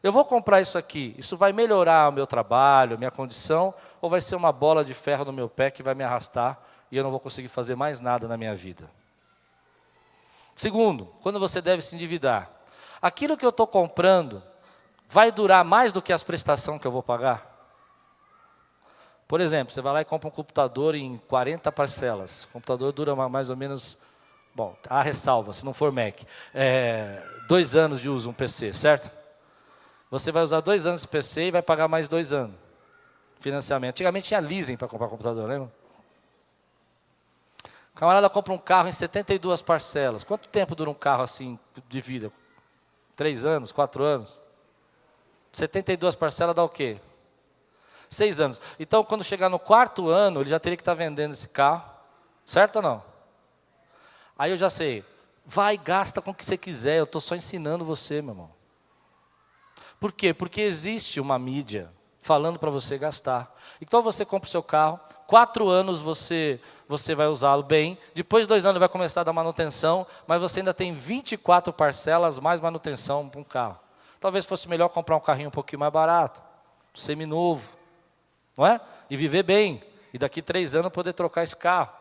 Eu vou comprar isso aqui, isso vai melhorar o meu trabalho, minha condição, ou vai ser uma bola de ferro no meu pé que vai me arrastar e eu não vou conseguir fazer mais nada na minha vida? Segundo, quando você deve se endividar, aquilo que eu estou comprando vai durar mais do que as prestações que eu vou pagar? Por exemplo, você vai lá e compra um computador em 40 parcelas. O computador dura mais ou menos, bom, há ressalva, se não for Mac, 2 anos de uso um PC, certo? Você vai usar 2 anos esse PC e vai pagar mais 2 anos. Financiamento. Antigamente tinha leasing para comprar computador, lembra? O camarada compra um carro em 72 parcelas. Quanto tempo dura um carro assim de vida? 3 anos, 4 anos? 72 parcelas dá o quê? 6 anos. Então, quando chegar no 4º ano, ele já teria que estar vendendo esse carro. Certo ou não? Aí eu já sei. Vai, gasta com o que você quiser. Eu estou só ensinando você, meu irmão. Por quê? Porque existe uma mídia falando para você gastar. Então você compra o seu carro, 4 anos você vai usá-lo bem, depois de 2 anos vai começar a dar manutenção, mas você ainda tem 24 parcelas mais manutenção para um carro. Talvez fosse melhor comprar um carrinho um pouquinho mais barato, seminovo, não é? E viver bem, e daqui 3 anos poder trocar esse carro.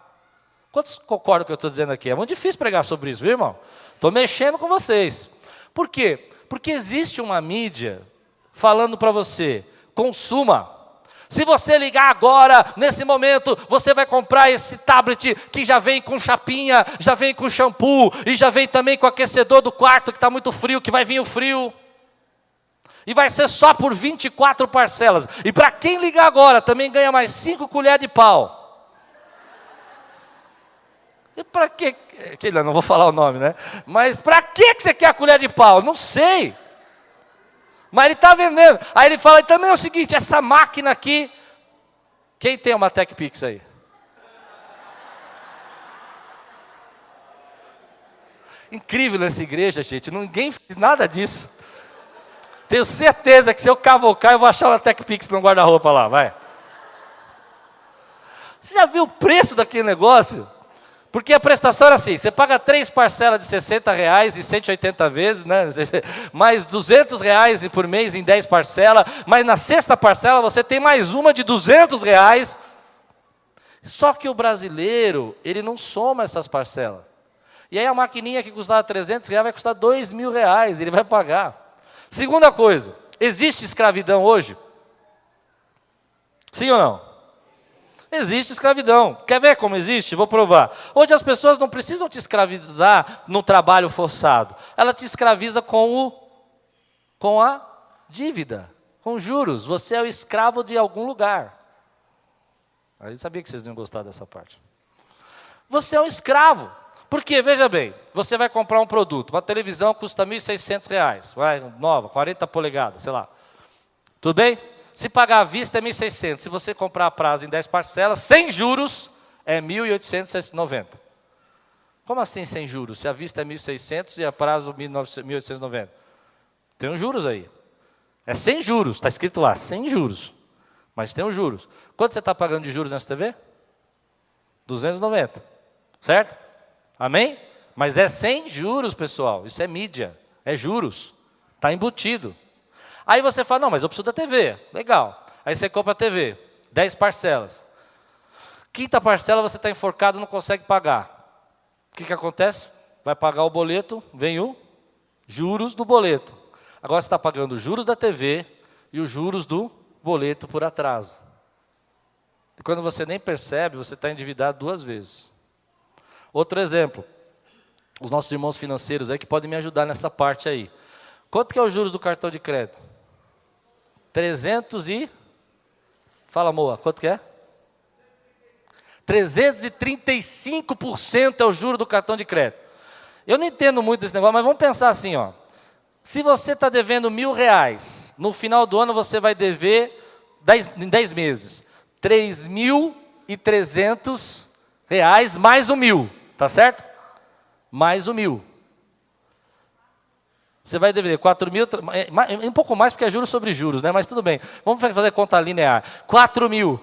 Quantos concordam com o que eu estou dizendo aqui? É muito difícil pregar sobre isso, viu, irmão? Estou mexendo com vocês. Por quê? Porque existe uma mídia falando para você, consuma. Se você ligar agora, nesse momento, você vai comprar esse tablet que já vem com chapinha, já vem com shampoo, e já vem também com aquecedor do quarto que está muito frio, que vai vir o frio. E vai ser só por 24 parcelas. E para quem ligar agora, também ganha mais 5 colheres de pau. E para quê? Não vou falar o nome, né? Mas para que você quer a colher de pau? Não sei. Mas ele está vendendo. Aí ele fala, e também é o seguinte, essa máquina aqui... Quem tem uma TechPix aí? Incrível nessa igreja, gente. Ninguém fez nada disso. Tenho certeza que se eu cavocar, eu vou achar uma TechPix no guarda-roupa lá, vai. Você já viu o preço daquele negócio? Porque a prestação era assim, você paga 3 parcelas de R$60 e 180 vezes, né? Mais R$200 por mês em 10 parcelas, mas na sexta parcela você tem mais uma de R$200. Só que o brasileiro, ele não soma essas parcelas. E aí a maquininha que custava R$300 vai custar R$2.000, ele vai pagar. Segunda coisa, existe escravidão hoje? Sim ou não? Existe escravidão. Quer ver como existe? Vou provar. Hoje as pessoas não precisam te escravizar no trabalho forçado. Ela te escraviza com a dívida, com juros. Você é o escravo de algum lugar. Eu sabia que vocês não iam gostar dessa parte. Você é um escravo. Porque, veja bem, você vai comprar um produto, uma televisão custa R$1.600, vai, nova, 40 polegadas, sei lá. Tudo bem? Se pagar à vista é 1.600, se você comprar a prazo em 10 parcelas, sem juros, é 1.890. Como assim sem juros? Se a vista é 1.600 e a prazo 1.890. Tem uns juros aí. É sem juros, está escrito lá, sem juros. Mas tem os juros. Quanto você está pagando de juros nessa TV? 290, certo? Amém? Mas é sem juros, pessoal. Isso é mídia, é juros. Está embutido. Aí você fala, não, mas eu preciso da TV. Legal. Aí você compra a TV, 10 parcelas. Quinta parcela você está enforcado, não consegue pagar. O que acontece? Vai pagar o boleto, vem o juros do boleto. Agora você está pagando os juros da TV e os juros do boleto por atraso. E quando você nem percebe, você está endividado 2 vezes. Outro exemplo, os nossos irmãos financeiros aí que podem me ajudar nessa parte aí. Quanto que é os juros do cartão de crédito? 300 e... Fala, Moa, quanto que é? 335% é o juro do cartão de crédito. Eu não entendo muito desse negócio, mas vamos pensar assim, ó. Se você está devendo R$1.000, no final do ano você vai dever em 10 meses. R$3.300 mais R$1.000. Tá certo? Mais R$1.000. Você vai dever 4.000, um pouco mais porque é juros sobre juros, né? Mas tudo bem. Vamos fazer conta linear. 4.000.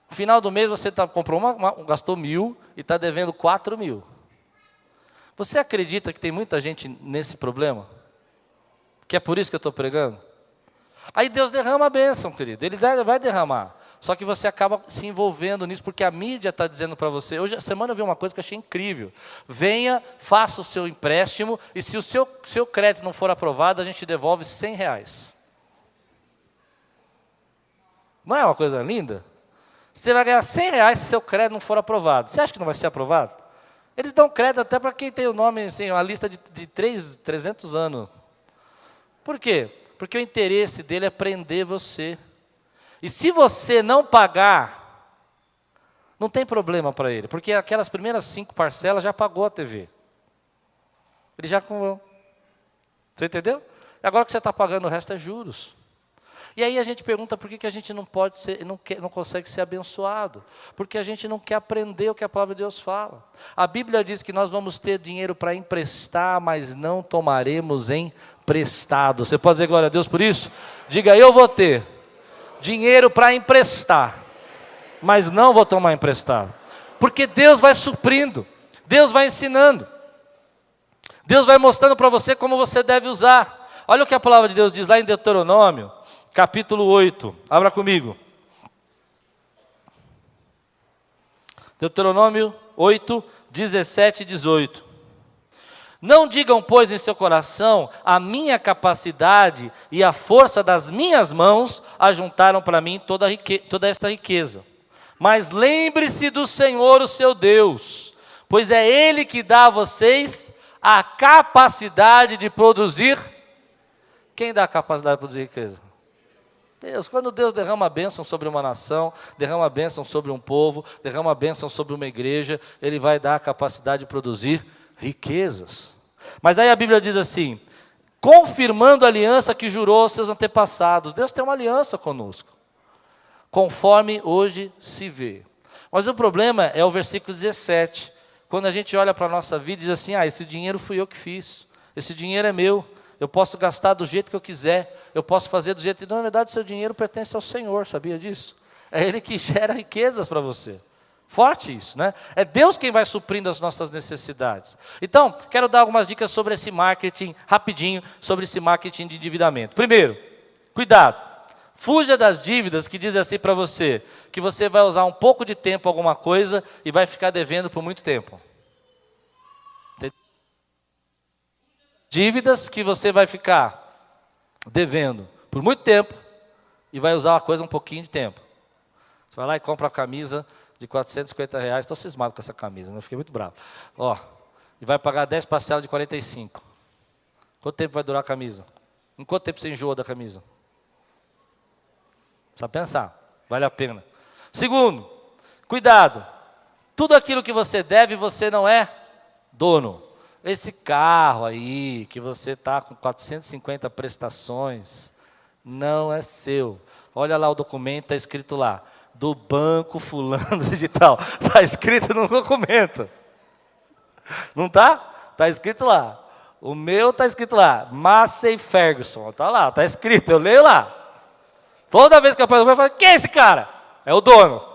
No final do mês você comprou gastou 1.000 e está devendo 4.000. Você acredita que tem muita gente nesse problema? Que é por isso que eu estou pregando? Aí Deus derrama a bênção, querido. Ele vai derramar. Só que você acaba se envolvendo nisso, porque a mídia está dizendo para você. Hoje, a semana eu vi uma coisa que eu achei incrível. Venha, faça o seu empréstimo, e se o seu crédito não for aprovado, a gente devolve R$100. Não é uma coisa linda? Você vai ganhar R$100 se seu crédito não for aprovado. Você acha que não vai ser aprovado? Eles dão crédito até para quem tem o nome, assim, uma lista de 300 anos. Por quê? Porque o interesse dele é prender você. E se você não pagar, não tem problema para ele, porque aquelas primeiras 5 parcelas já pagou a TV. Ele já... Você entendeu? E agora que você está pagando o resto é juros. E aí a gente pergunta por que a gente não pode ser, não consegue ser abençoado. Porque a gente não quer aprender o que a palavra de Deus fala. A Bíblia diz que nós vamos ter dinheiro para emprestar, mas não tomaremos emprestado. Você pode dizer glória a Deus por isso? Diga, eu vou ter dinheiro para emprestar, mas não vou tomar emprestado. Porque Deus vai suprindo, Deus vai ensinando, Deus vai mostrando para você como você deve usar. Olha o que a palavra de Deus diz lá em Deuteronômio, capítulo 8. Abra comigo. Deuteronômio 8, 17 e 18. Não digam, pois, em seu coração, a minha capacidade e a força das minhas mãos ajuntaram para mim toda esta riqueza. Mas lembre-se do Senhor, o seu Deus, pois é Ele que dá a vocês a capacidade de produzir. Quem dá a capacidade de produzir riqueza? Deus. Quando Deus derrama a bênção sobre uma nação, derrama a bênção sobre um povo, derrama a bênção sobre uma igreja, Ele vai dar a capacidade de produzir riquezas. Mas aí a Bíblia diz assim, confirmando a aliança que jurou aos seus antepassados. Deus tem uma aliança conosco, conforme hoje se vê. Mas o problema é o versículo 17, quando a gente olha para a nossa vida e diz assim, esse dinheiro fui eu que fiz, esse dinheiro é meu, eu posso gastar do jeito que eu quiser, eu posso fazer do jeito que... Na verdade, o seu dinheiro pertence ao Senhor, sabia disso? É Ele que gera riquezas para você. Forte isso, né? É Deus quem vai suprindo as nossas necessidades. Então, quero dar algumas dicas sobre esse marketing, rapidinho, sobre esse marketing de endividamento. Primeiro, cuidado. Fuja das dívidas que dizem assim para você, que você vai usar um pouco de tempo alguma coisa e vai ficar devendo por muito tempo. Dívidas que você vai ficar devendo por muito tempo e vai usar uma coisa um pouquinho de tempo. Você vai lá e compra a camisa de R$450, estou cismado com essa camisa, né? Eu fiquei muito bravo. E vai pagar 10 parcelas de 45. Quanto tempo vai durar a camisa? Em quanto tempo você enjoa da camisa? Precisa pensar, vale a pena. Segundo, cuidado. Tudo aquilo que você deve, você não é dono. Esse carro aí, que você está com 450 prestações, não é seu. Olha lá o documento, está escrito lá, do banco fulano de tal. Está escrito no documento. Não está? Está escrito lá. O meu está escrito lá, Massey Ferguson. Está lá, está escrito, eu leio lá. Toda vez que eu apareço, eu falo, quem é esse cara? É o dono.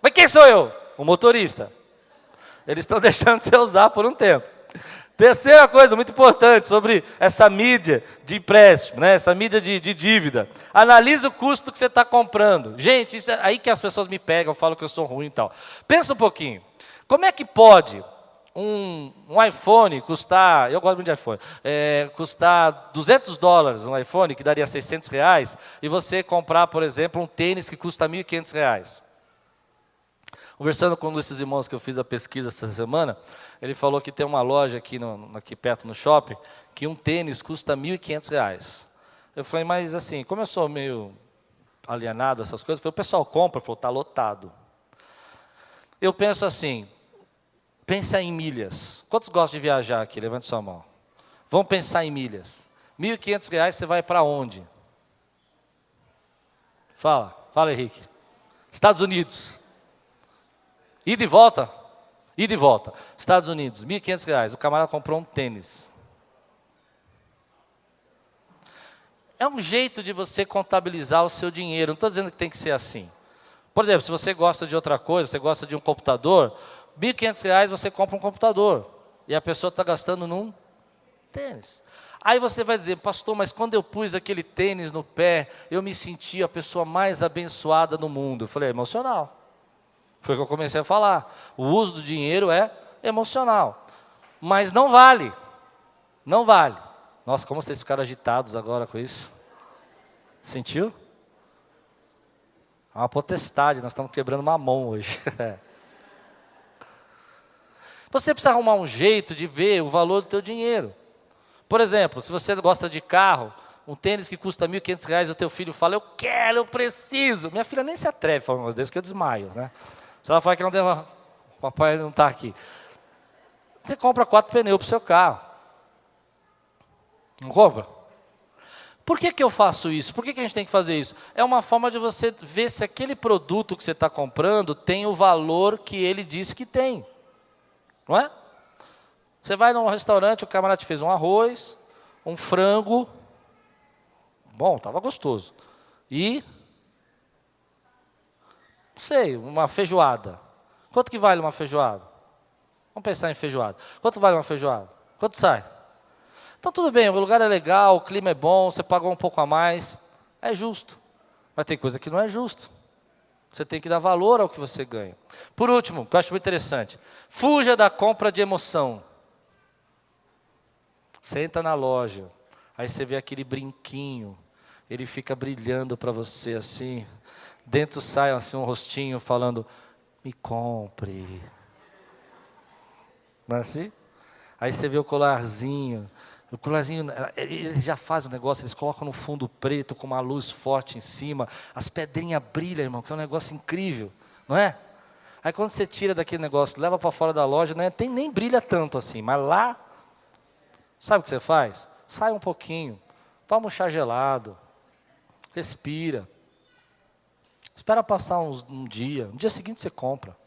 Mas quem sou eu? O motorista. Eles estão deixando de você usar por um tempo. Terceira coisa muito importante sobre essa mídia de empréstimo, né? Essa mídia de dívida. Analise o custo que você está comprando. Gente, isso é aí que as pessoas me pegam, falam que eu sou ruim e tal. Pensa um pouquinho. Como é que pode um iPhone custar, eu gosto muito de iPhone, custar $200 um iPhone, que daria R$600, e você comprar, por exemplo, um tênis que custa R$1.500? Conversando com um desses irmãos que eu fiz a pesquisa essa semana, ele falou que tem uma loja aqui perto no shopping, que um tênis custa R$1.500. Eu falei, mas assim, como eu sou meio alienado essas coisas, eu falei, o pessoal compra, falou, está lotado. Eu penso assim, pensa em milhas. Quantos gostam de viajar aqui? Levante sua mão. Vamos pensar em milhas. R$1.500 você vai para onde? Fala Henrique. Estados Unidos. Ida e volta? Ida e volta. Estados Unidos, R$1.500. O camarada comprou um tênis. É um jeito de você contabilizar o seu dinheiro. Não estou dizendo que tem que ser assim. Por exemplo, se você gosta de outra coisa, você gosta de um computador, R$1.500 você compra um computador. E a pessoa está gastando num tênis. Aí você vai dizer, pastor, mas quando eu pus aquele tênis no pé, eu me senti a pessoa mais abençoada do mundo. Eu falei, é emocional. Foi o que eu comecei a falar. O uso do dinheiro é emocional. Mas não vale. Não vale. Nossa, como vocês ficaram agitados agora com isso. Sentiu? É uma potestade, nós estamos quebrando mamão hoje. Você precisa arrumar um jeito de ver o valor do teu dinheiro. Por exemplo, se você gosta de carro, um tênis que custa R$1.500, o teu filho fala, eu quero, eu preciso. Minha filha nem se atreve a falar um negócio desse, que eu desmaio, né? Se ela fala que não deve, papai não está aqui. Você compra 4 pneus para o seu carro. Não compra? Por que eu faço isso? Por que a gente tem que fazer isso? É uma forma de você ver se aquele produto que você está comprando tem o valor que ele diz que tem. Não é? Você vai num restaurante, o camarada te fez um arroz, um frango. Bom, estava gostoso. E... não sei, uma feijoada. Quanto que vale uma feijoada? Vamos pensar em feijoada. Quanto vale uma feijoada? Quanto sai? Então tudo bem, o lugar é legal, o clima é bom, você pagou um pouco a mais, é justo. Mas tem coisa que não é justo. Você tem que dar valor ao que você ganha. Por último, que eu acho muito interessante, fuja da compra de emoção. Você entra na loja, aí você vê aquele brinquinho, ele fica brilhando para você assim, dentro sai assim um rostinho falando, me compre. Não é assim? Aí você vê o colarzinho, O colarzinho, eles já fazem o negócio, eles colocam no fundo preto, com uma luz forte em cima, as pedrinhas brilham, irmão, que é um negócio incrível, não é? Aí quando você tira daquele negócio, leva para fora da loja, não é, nem brilha tanto assim, mas lá, sabe o que você faz? Sai um pouquinho, toma um chá gelado, respira, espera passar um dia, no dia seguinte você compra.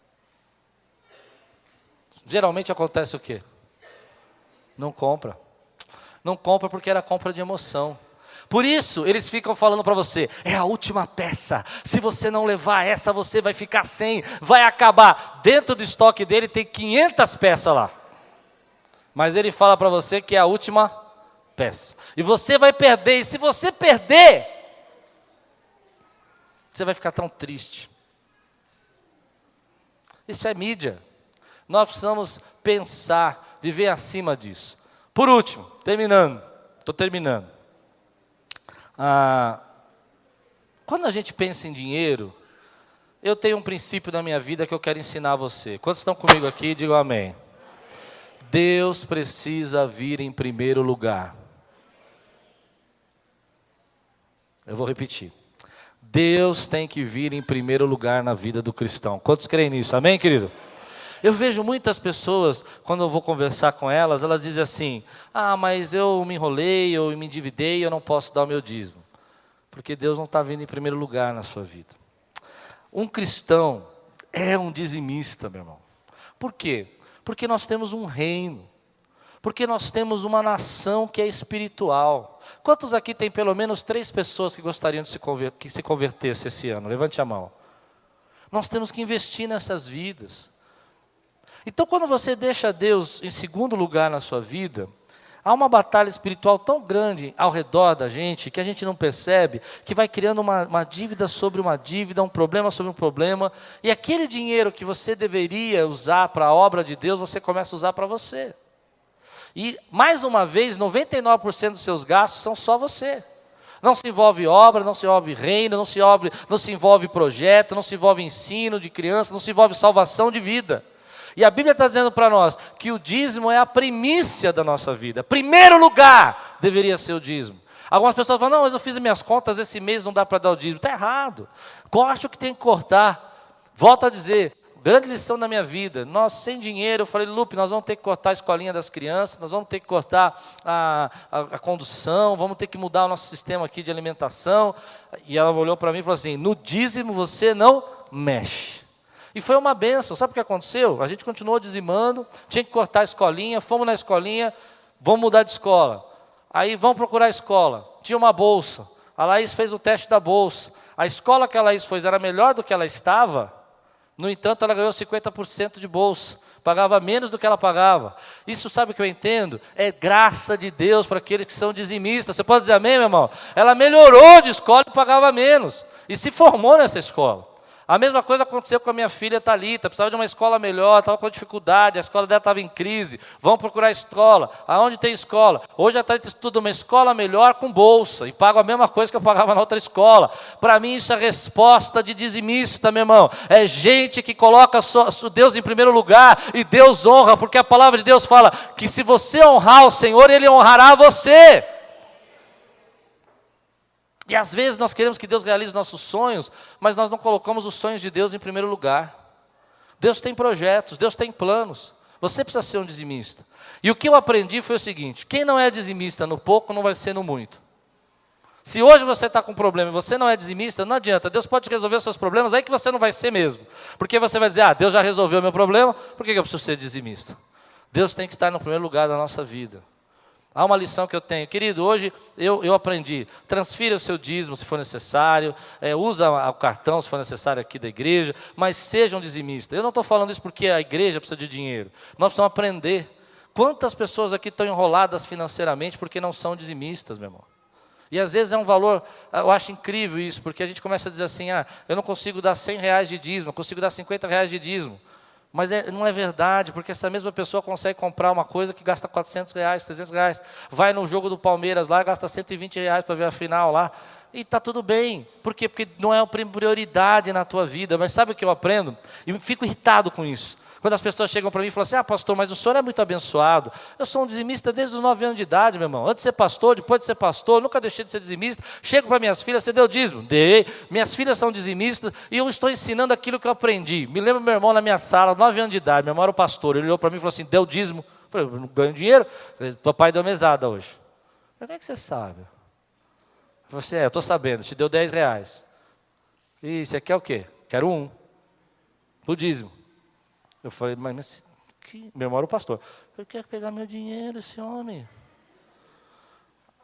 Geralmente acontece o quê? Não compra. Não compra porque era compra de emoção. Por isso, eles ficam falando para você, é a última peça. Se você não levar essa, você vai ficar sem, vai acabar. Dentro do estoque dele tem 500 peças lá. Mas ele fala para você que é a última peça. E você vai perder, e se você perder, você vai ficar tão triste. Isso é mídia. Nós precisamos pensar, viver acima disso. Por último, estou terminando. Quando a gente pensa em dinheiro, eu tenho um princípio na minha vida que eu quero ensinar a você. Quantos estão comigo aqui, digam amém. Deus precisa vir em primeiro lugar. Eu vou repetir. Deus tem que vir em primeiro lugar na vida do cristão. Quantos creem nisso? Amém, querido? Eu vejo muitas pessoas, quando eu vou conversar com elas, elas dizem assim, mas eu me enrolei, eu me endividei, eu não posso dar o meu dízimo. Porque Deus não está vindo em primeiro lugar na sua vida. Um cristão é um dizimista, meu irmão. Por quê? Porque nós temos um reino. Porque nós temos uma nação que é espiritual. Quantos aqui tem pelo menos 3 pessoas que gostariam de que se convertesse esse ano? Levante a mão. Nós temos que investir nessas vidas. Então, quando você deixa Deus em segundo lugar na sua vida, há uma batalha espiritual tão grande ao redor da gente, que a gente não percebe, que vai criando uma dívida sobre uma dívida, um problema sobre um problema, e aquele dinheiro que você deveria usar para a obra de Deus, você começa a usar para você. E, mais uma vez, 99% dos seus gastos são só você. Não se envolve obra, não se envolve reino, não se envolve projeto, não se envolve ensino de criança, não se envolve salvação de vida. E a Bíblia está dizendo para nós que o dízimo é a primícia da nossa vida. Primeiro lugar deveria ser o dízimo. Algumas pessoas falam, não, mas eu fiz as minhas contas, esse mês não dá para dar o dízimo. Está errado. Corte o que tem que cortar. Volto a dizer, grande lição da minha vida. Nós, sem dinheiro, eu falei, Lupe, nós vamos ter que cortar a escolinha das crianças, nós vamos ter que cortar a condução, vamos ter que mudar o nosso sistema aqui de alimentação. E ela olhou para mim e falou assim, no dízimo você não mexe. E foi uma bênção. Sabe o que aconteceu? A gente continuou dizimando, tinha que cortar a escolinha, fomos na escolinha, vamos mudar de escola. Aí vamos procurar a escola. Tinha uma bolsa. A Laís fez o teste da bolsa. A escola que a Laís fez era melhor do que ela estava, no entanto ela ganhou 50% de bolsa. Pagava menos do que ela pagava. Isso, sabe o que eu entendo? É graça de Deus para aqueles que são dizimistas. Você pode dizer amém, meu irmão? Ela melhorou de escola e pagava menos. E se formou nessa escola. A mesma coisa aconteceu com a minha filha Thalita, precisava de uma escola melhor, estava com dificuldade, a escola dela estava em crise, vamos procurar escola. Aonde tem escola? Hoje a Thalita estuda uma escola melhor com bolsa, e paga a mesma coisa que eu pagava na outra escola. Para mim isso é resposta de dizimista, meu irmão. É gente que coloca Deus em primeiro lugar, e Deus honra, porque a palavra de Deus fala que se você honrar o Senhor, Ele honrará você. E às vezes nós queremos que Deus realize nossos sonhos, mas nós não colocamos os sonhos de Deus em primeiro lugar. Deus tem projetos, Deus tem planos. Você precisa ser um dizimista. E o que eu aprendi foi o seguinte, quem não é dizimista no pouco, não vai ser no muito. Se hoje você está com um problema e você não é dizimista, não adianta. Deus pode resolver os seus problemas, aí que você não vai ser mesmo. Porque você vai dizer, Deus já resolveu o meu problema, por que eu preciso ser dizimista? Deus tem que estar no primeiro lugar da nossa vida. Há uma lição que eu tenho. Querido, hoje eu aprendi. Transfira o seu dízimo se for necessário. Usa o cartão se for necessário aqui da igreja. Mas seja um dizimista. Eu não estou falando isso porque a igreja precisa de dinheiro. Nós precisamos aprender. Quantas pessoas aqui estão enroladas financeiramente porque não são dizimistas, meu irmão? E às vezes é um valor, eu acho incrível isso, porque a gente começa a dizer assim, eu não consigo dar R$100 de dízimo, eu consigo dar R$50 de dízimo. Mas não é verdade, porque essa mesma pessoa consegue comprar uma coisa que gasta R$400, R$300. Vai no jogo do Palmeiras lá, gasta R$120 para ver a final lá. E está tudo bem. Por quê? Porque não é a prioridade na tua vida. Mas sabe o que eu aprendo? E fico irritado com isso. Quando as pessoas chegam para mim e falam assim, pastor, mas o senhor é muito abençoado. Eu sou um dizimista desde os 9 anos de idade, meu irmão. Antes de ser pastor, depois de ser pastor, nunca deixei de ser dizimista. Chego para minhas filhas, você deu dízimo? Dei. Minhas filhas são dizimistas e eu estou ensinando aquilo que eu aprendi. Me lembro meu irmão na minha sala, 9 anos de idade, meu irmão era o pastor. Ele olhou para mim e falou assim, deu dízimo? Eu falei, eu não ganho dinheiro. Papai deu mesada hoje. Como é que você sabe? Eu falei, eu estou sabendo, te deu R$10. E você quer o quê? Quero um. Do dízimo. Eu falei, mas meu irmão era o pastor. Eu quero pegar meu dinheiro, esse homem.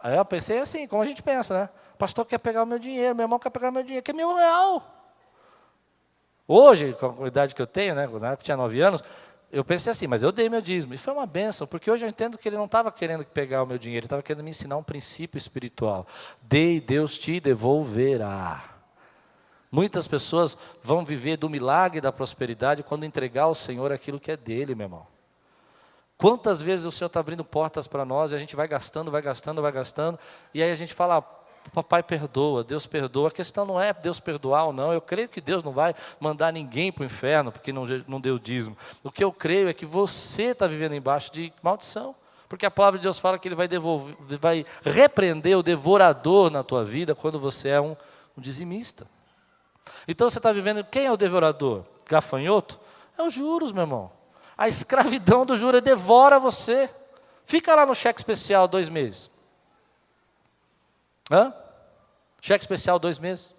Aí eu pensei assim, como a gente pensa, né? O pastor quer pegar o meu dinheiro, meu irmão quer pegar o meu dinheiro, que é R$1. Hoje, com a idade que eu tenho, né? Na época eu tinha 9 anos, eu pensei assim, mas eu dei meu dízimo. E foi uma bênção, porque hoje eu entendo que ele não estava querendo pegar o meu dinheiro, ele estava querendo me ensinar um princípio espiritual. Dê e Deus te devolverá. Muitas pessoas vão viver do milagre da prosperidade quando entregar ao Senhor aquilo que é dele, meu irmão. Quantas vezes o Senhor está abrindo portas para nós e a gente vai gastando, e aí a gente fala, papai perdoa, Deus perdoa. A questão não é Deus perdoar ou não, eu creio que Deus não vai mandar ninguém para o inferno porque não deu dízimo. O que eu creio é que você está vivendo embaixo de maldição. Porque a palavra de Deus fala que Ele vai repreender o devorador na tua vida quando você é um dizimista. Então você está vivendo, quem é o devorador? Gafanhoto? É os juros, meu irmão. A escravidão do juro devora você. Fica lá no cheque especial 2 meses. Cheque especial 2 meses.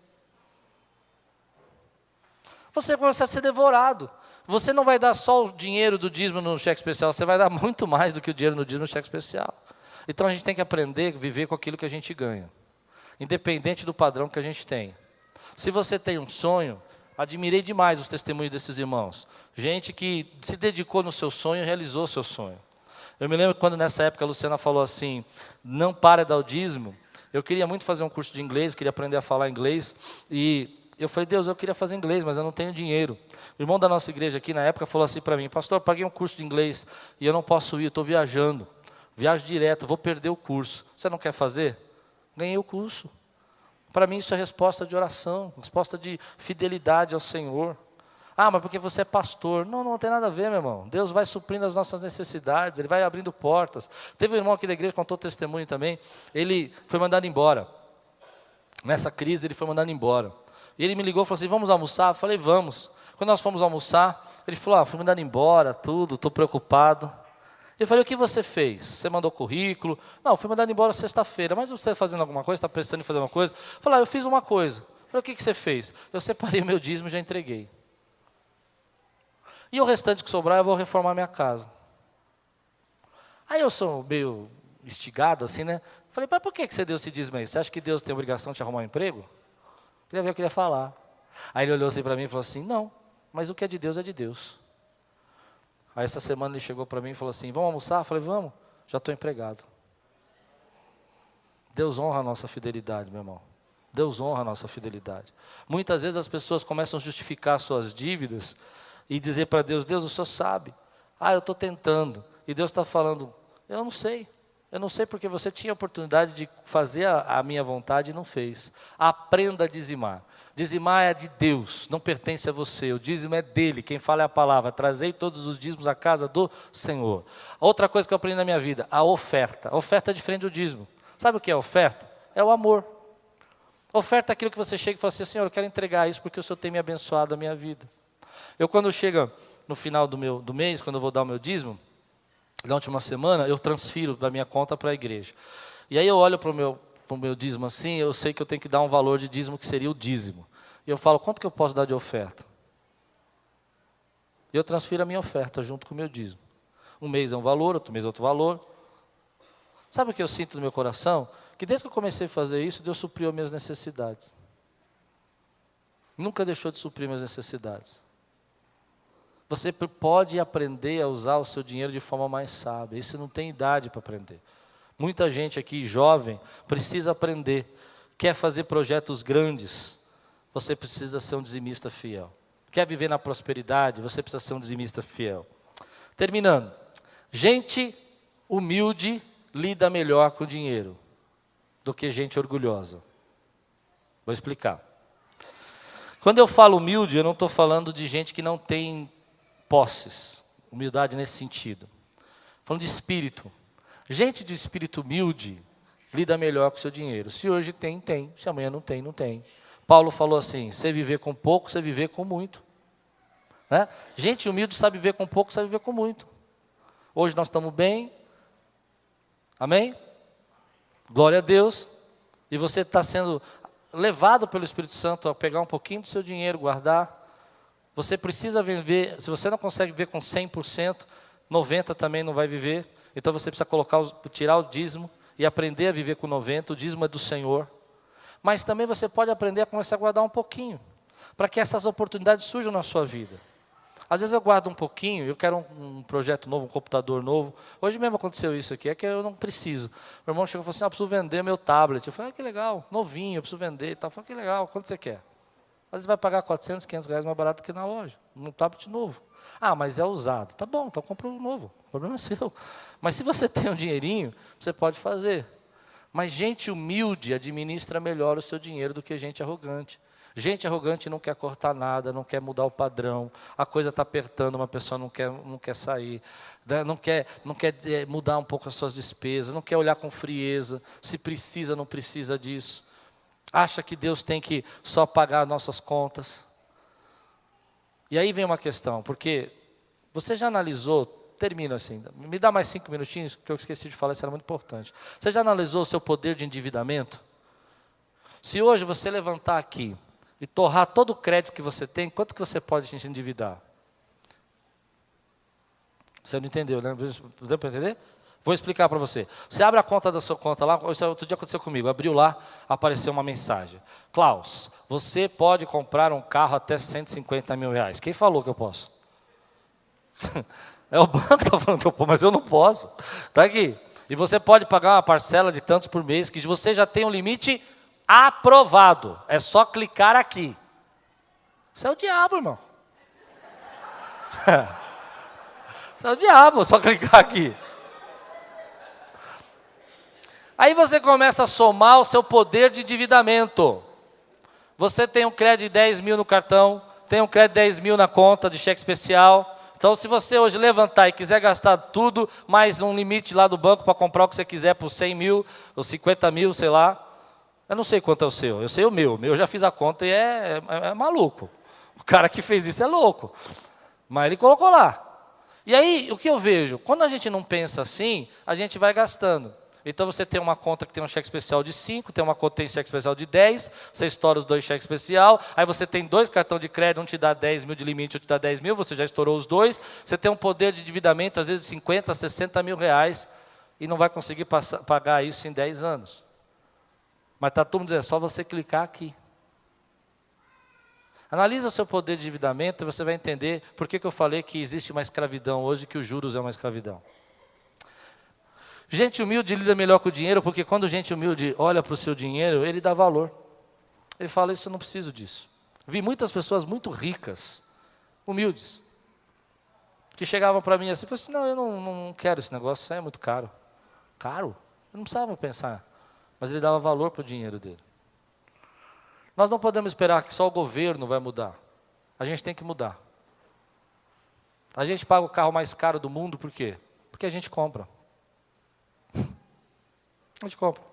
Você começa a ser devorado. Você não vai dar só o dinheiro do dízimo no cheque especial, você vai dar muito mais do que o dinheiro no dízimo no cheque especial. Então a gente tem que aprender a viver com aquilo que a gente ganha. Independente do padrão que a gente tem. Se você tem um sonho, admirei demais os testemunhos desses irmãos. Gente que se dedicou no seu sonho e realizou o seu sonho. Eu me lembro quando nessa época a Luciana falou assim, não para de dar o dízimo. Eu queria muito fazer um curso de inglês, queria aprender a falar inglês. E eu falei, Deus, eu queria fazer inglês, mas eu não tenho dinheiro. O irmão da nossa igreja aqui na época falou assim para mim, pastor, eu paguei um curso de inglês e eu não posso ir, eu estou viajando. Viajo direto, vou perder o curso. Você não quer fazer? Ganhei o curso. Para mim isso é resposta de oração, resposta de fidelidade ao Senhor. Mas porque você é pastor. Não tem nada a ver, meu irmão. Deus vai suprindo as nossas necessidades, Ele vai abrindo portas. Teve um irmão aqui da igreja, contou testemunho também, ele foi mandado embora. Nessa crise ele foi mandado embora. E ele me ligou e falou assim, vamos almoçar? Eu falei, vamos. Quando nós fomos almoçar, ele falou, fui mandado embora, tudo, estou preocupado. Eu falei, o que você fez? Você mandou currículo? Não, fui mandado embora sexta-feira. Mas você está fazendo alguma coisa? Está pensando em fazer alguma coisa? Eu falei, eu fiz uma coisa. Eu falei, o que você fez? Eu separei o meu dízimo e já entreguei. E o restante que sobrar, eu vou reformar minha casa. Aí eu sou meio instigado assim, né? Falei, mas por que você deu esse dízimo aí? Você acha que Deus tem obrigação de te arrumar um emprego? Queria ver o que ele ia falar. Aí ele olhou assim para mim e falou assim, não, mas o que é de Deus é de Deus. Aí essa semana ele chegou para mim e falou assim, vamos almoçar? Eu falei, vamos, já estou empregado. Deus honra a nossa fidelidade, meu irmão. Deus honra a nossa fidelidade. Muitas vezes as pessoas começam a justificar suas dívidas e dizer para Deus, Deus, o Senhor sabe. Eu estou tentando. E Deus está falando, eu não sei. Eu não sei porque você tinha a oportunidade de fazer a minha vontade e não fez. Aprenda a dizimar. Dizimar é de Deus, não pertence a você. O dízimo é dele, quem fala é a palavra. Trazei todos os dízimos à casa do Senhor. Outra coisa que eu aprendi na minha vida, a oferta. A oferta é diferente do dízimo. Sabe o que é a oferta? É o amor. A oferta é aquilo que você chega e fala assim, Senhor, eu quero entregar isso porque o Senhor tem me abençoado a minha vida. Eu quando chega no final do mês, quando eu vou dar o meu dízimo, na última semana, eu transfiro da minha conta para a igreja. E aí eu olho para o meu dízimo assim, eu sei que eu tenho que dar um valor de dízimo que seria o dízimo. E eu falo, quanto que eu posso dar de oferta? E eu transfiro a minha oferta junto com o meu dízimo. Um mês é um valor, outro mês é outro valor. Sabe o que eu sinto no meu coração? Que desde que eu comecei a fazer isso, Deus supriu as minhas necessidades. Nunca deixou de suprir minhas necessidades. Você pode aprender a usar o seu dinheiro de forma mais sábia. Isso não tem idade para aprender. Muita gente aqui, jovem, precisa aprender. Quer fazer projetos grandes, você precisa ser um dizimista fiel. Quer viver na prosperidade, você precisa ser um dizimista fiel. Terminando. Gente humilde lida melhor com o dinheiro do que gente orgulhosa. Vou explicar. Quando eu falo humilde, eu não estou falando de gente que não tem posses. Humildade nesse sentido. Falando de espírito. Gente de espírito humilde lida melhor com o seu dinheiro. Se hoje tem, tem. Se amanhã não tem, não tem. Paulo falou assim, você viver com pouco, você viver com muito. Né? Gente humilde sabe viver com pouco, sabe viver com muito. Hoje nós estamos bem. Amém? Glória a Deus. E você está sendo levado pelo Espírito Santo a pegar um pouquinho do seu dinheiro, guardar. Você precisa viver, se você não consegue viver com 100%, 90% também não vai viver. Então você precisa tirar o dízimo e aprender a viver com 90%. O dízimo é do Senhor. Mas também você pode aprender a começar a guardar um pouquinho, para que essas oportunidades surjam na sua vida. Às vezes eu guardo um pouquinho, eu quero um projeto novo, um computador novo. Hoje mesmo aconteceu isso aqui, é que eu não preciso. O irmão chegou e falou assim, preciso vender meu tablet. Eu falei, que legal, novinho, eu preciso vender e tal. Eu falei, que legal, quanto você quer? Às vezes vai pagar 400, 500 reais mais barato que na loja, um tablet novo. Mas é usado. Tá bom, então compra um novo, o problema é seu. Mas se você tem um dinheirinho, você pode fazer. Mas gente humilde administra melhor o seu dinheiro do que gente arrogante. Gente arrogante não quer cortar nada, não quer mudar o padrão, a coisa está apertando, uma pessoa não quer sair, né? não quer mudar um pouco as suas despesas, não quer olhar com frieza, se precisa, não precisa disso. Acha que Deus tem que só pagar nossas contas. E aí vem uma questão, porque você já analisou, termino assim, me dá mais 5 minutinhos, que eu esqueci de falar, isso era muito importante. Você já analisou o seu poder de endividamento? Se hoje você levantar aqui e torrar todo o crédito que você tem, quanto que você pode se endividar? Você não entendeu, né? Deu para entender? Vou explicar para você. Você abre a conta da sua conta lá, outro dia aconteceu comigo, abriu lá, apareceu uma mensagem. Klaus, você pode comprar um carro até 150 mil reais. Quem falou que eu posso? É o banco que está falando que eu posso, mas eu não posso. Está aqui. E você pode pagar uma parcela de tantos por mês, que você já tem um limite aprovado. É só clicar aqui. Isso é o diabo, irmão. Isso é o diabo, só clicar aqui. Aí você começa a somar o seu poder de endividamento. Você tem um crédito de 10 mil no cartão, tem um crédito de 10 mil na conta de cheque especial. Então, se você hoje levantar e quiser gastar tudo, mais um limite lá do banco para comprar o que você quiser por 100 mil, ou 50 mil, sei lá. Eu não sei quanto é o seu, eu sei o meu. Eu já fiz a conta e é maluco. O cara que fez isso é louco. Mas ele colocou lá. E aí, o que eu vejo? Quando a gente não pensa assim, a gente vai gastando. Então você tem uma conta que tem um cheque especial de 5, tem uma conta que tem cheque especial de 10, você estoura os 2 cheques especial, aí você tem 2 cartões de crédito, um te dá 10 mil de limite, outro te dá 10 mil, você já estourou os 2, você tem um poder de endividamento, às vezes 50, 60 mil reais, e não vai conseguir pagar isso em 10 anos. Mas está todo mundo dizendo, é só você clicar aqui. Analisa o seu poder de endividamento e você vai entender por que eu falei que existe uma escravidão hoje, que os juros é uma escravidão. Gente humilde lida melhor com o dinheiro, porque quando gente humilde olha para o seu dinheiro, ele dá valor. Ele fala, isso eu não preciso disso. Vi muitas pessoas muito ricas, humildes, que chegavam para mim assim, e falavam assim, não, eu não quero esse negócio, isso aí é muito caro. Caro? Eu não precisava pensar. Mas ele dava valor para o dinheiro dele. Nós não podemos esperar que só o governo vai mudar. A gente tem que mudar. A gente paga o carro mais caro do mundo, por quê? Porque a gente compra. A gente compra.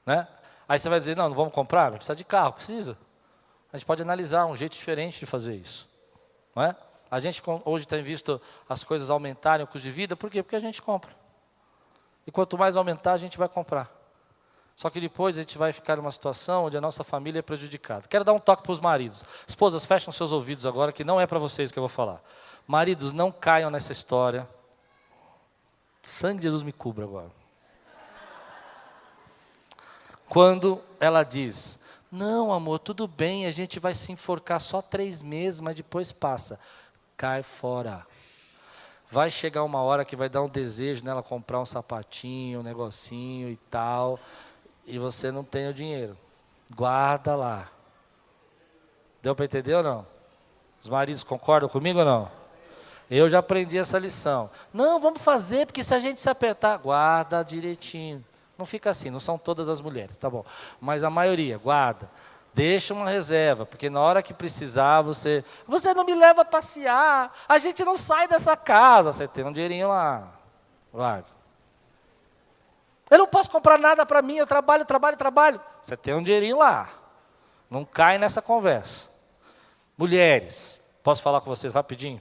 Né? Aí você vai dizer, não vamos comprar? Não precisa de carro, precisa. A gente pode analisar um jeito diferente de fazer isso. Não é? A gente hoje tem visto as coisas aumentarem o custo de vida, por quê? Porque a gente compra. E quanto mais aumentar, a gente vai comprar. Só que depois a gente vai ficar numa situação onde a nossa família é prejudicada. Quero dar um toque para os maridos. Esposas, fecham seus ouvidos agora, que não é para vocês que eu vou falar. Maridos, não caiam nessa história. Sangue de Jesus me cubra agora. Quando ela diz, não amor, tudo bem, a gente vai se enforcar só 3 meses, mas depois passa. Cai fora. Vai chegar uma hora que vai dar um desejo nela comprar um sapatinho, um negocinho e tal, e você não tem o dinheiro. Guarda lá. Deu para entender ou não? Os maridos concordam comigo ou não? Eu já aprendi essa lição. Não, vamos fazer, porque se a gente se apertar, guarda direitinho. Não fica assim, não são todas as mulheres, tá bom. Mas a maioria, guarda. Deixa uma reserva, porque na hora que precisar, você não me leva a passear, a gente não sai dessa casa, você tem um dinheirinho lá, guarda. Eu não posso comprar nada para mim, eu trabalho, você tem um dinheirinho lá, não cai nessa conversa. Mulheres, posso falar com vocês rapidinho?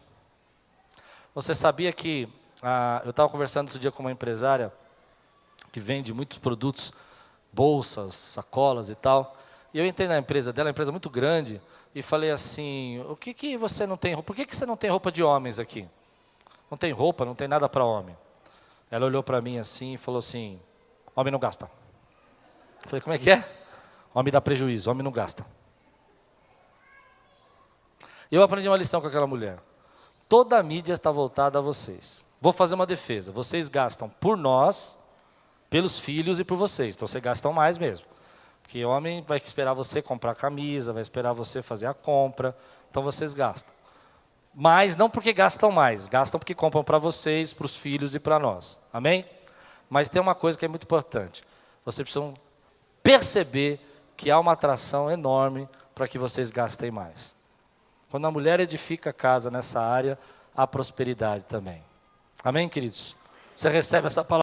Você sabia que, eu estava conversando outro dia com uma empresária, que vende muitos produtos, bolsas, sacolas e tal, e eu entrei na empresa dela, uma empresa muito grande, e falei assim, por que você não tem roupa de homens aqui? Não tem roupa, não tem nada para homem. Ela olhou para mim assim e falou assim, homem não gasta. Eu falei, como é que é? Homem dá prejuízo, homem não gasta. E eu aprendi uma lição com aquela mulher. Toda a mídia está voltada a vocês. Vou fazer uma defesa, vocês gastam por nós, pelos filhos e por vocês, então vocês gastam mais mesmo. Porque o homem vai esperar você comprar camisa, vai esperar você fazer a compra, então vocês gastam. Mas não porque gastam mais, gastam porque compram para vocês, para os filhos e para nós. Amém? Mas tem uma coisa que é muito importante. Vocês precisam perceber que há uma atração enorme para que vocês gastem mais. Quando a mulher edifica a casa nessa área, há prosperidade também. Amém, queridos? Você recebe essa palavra?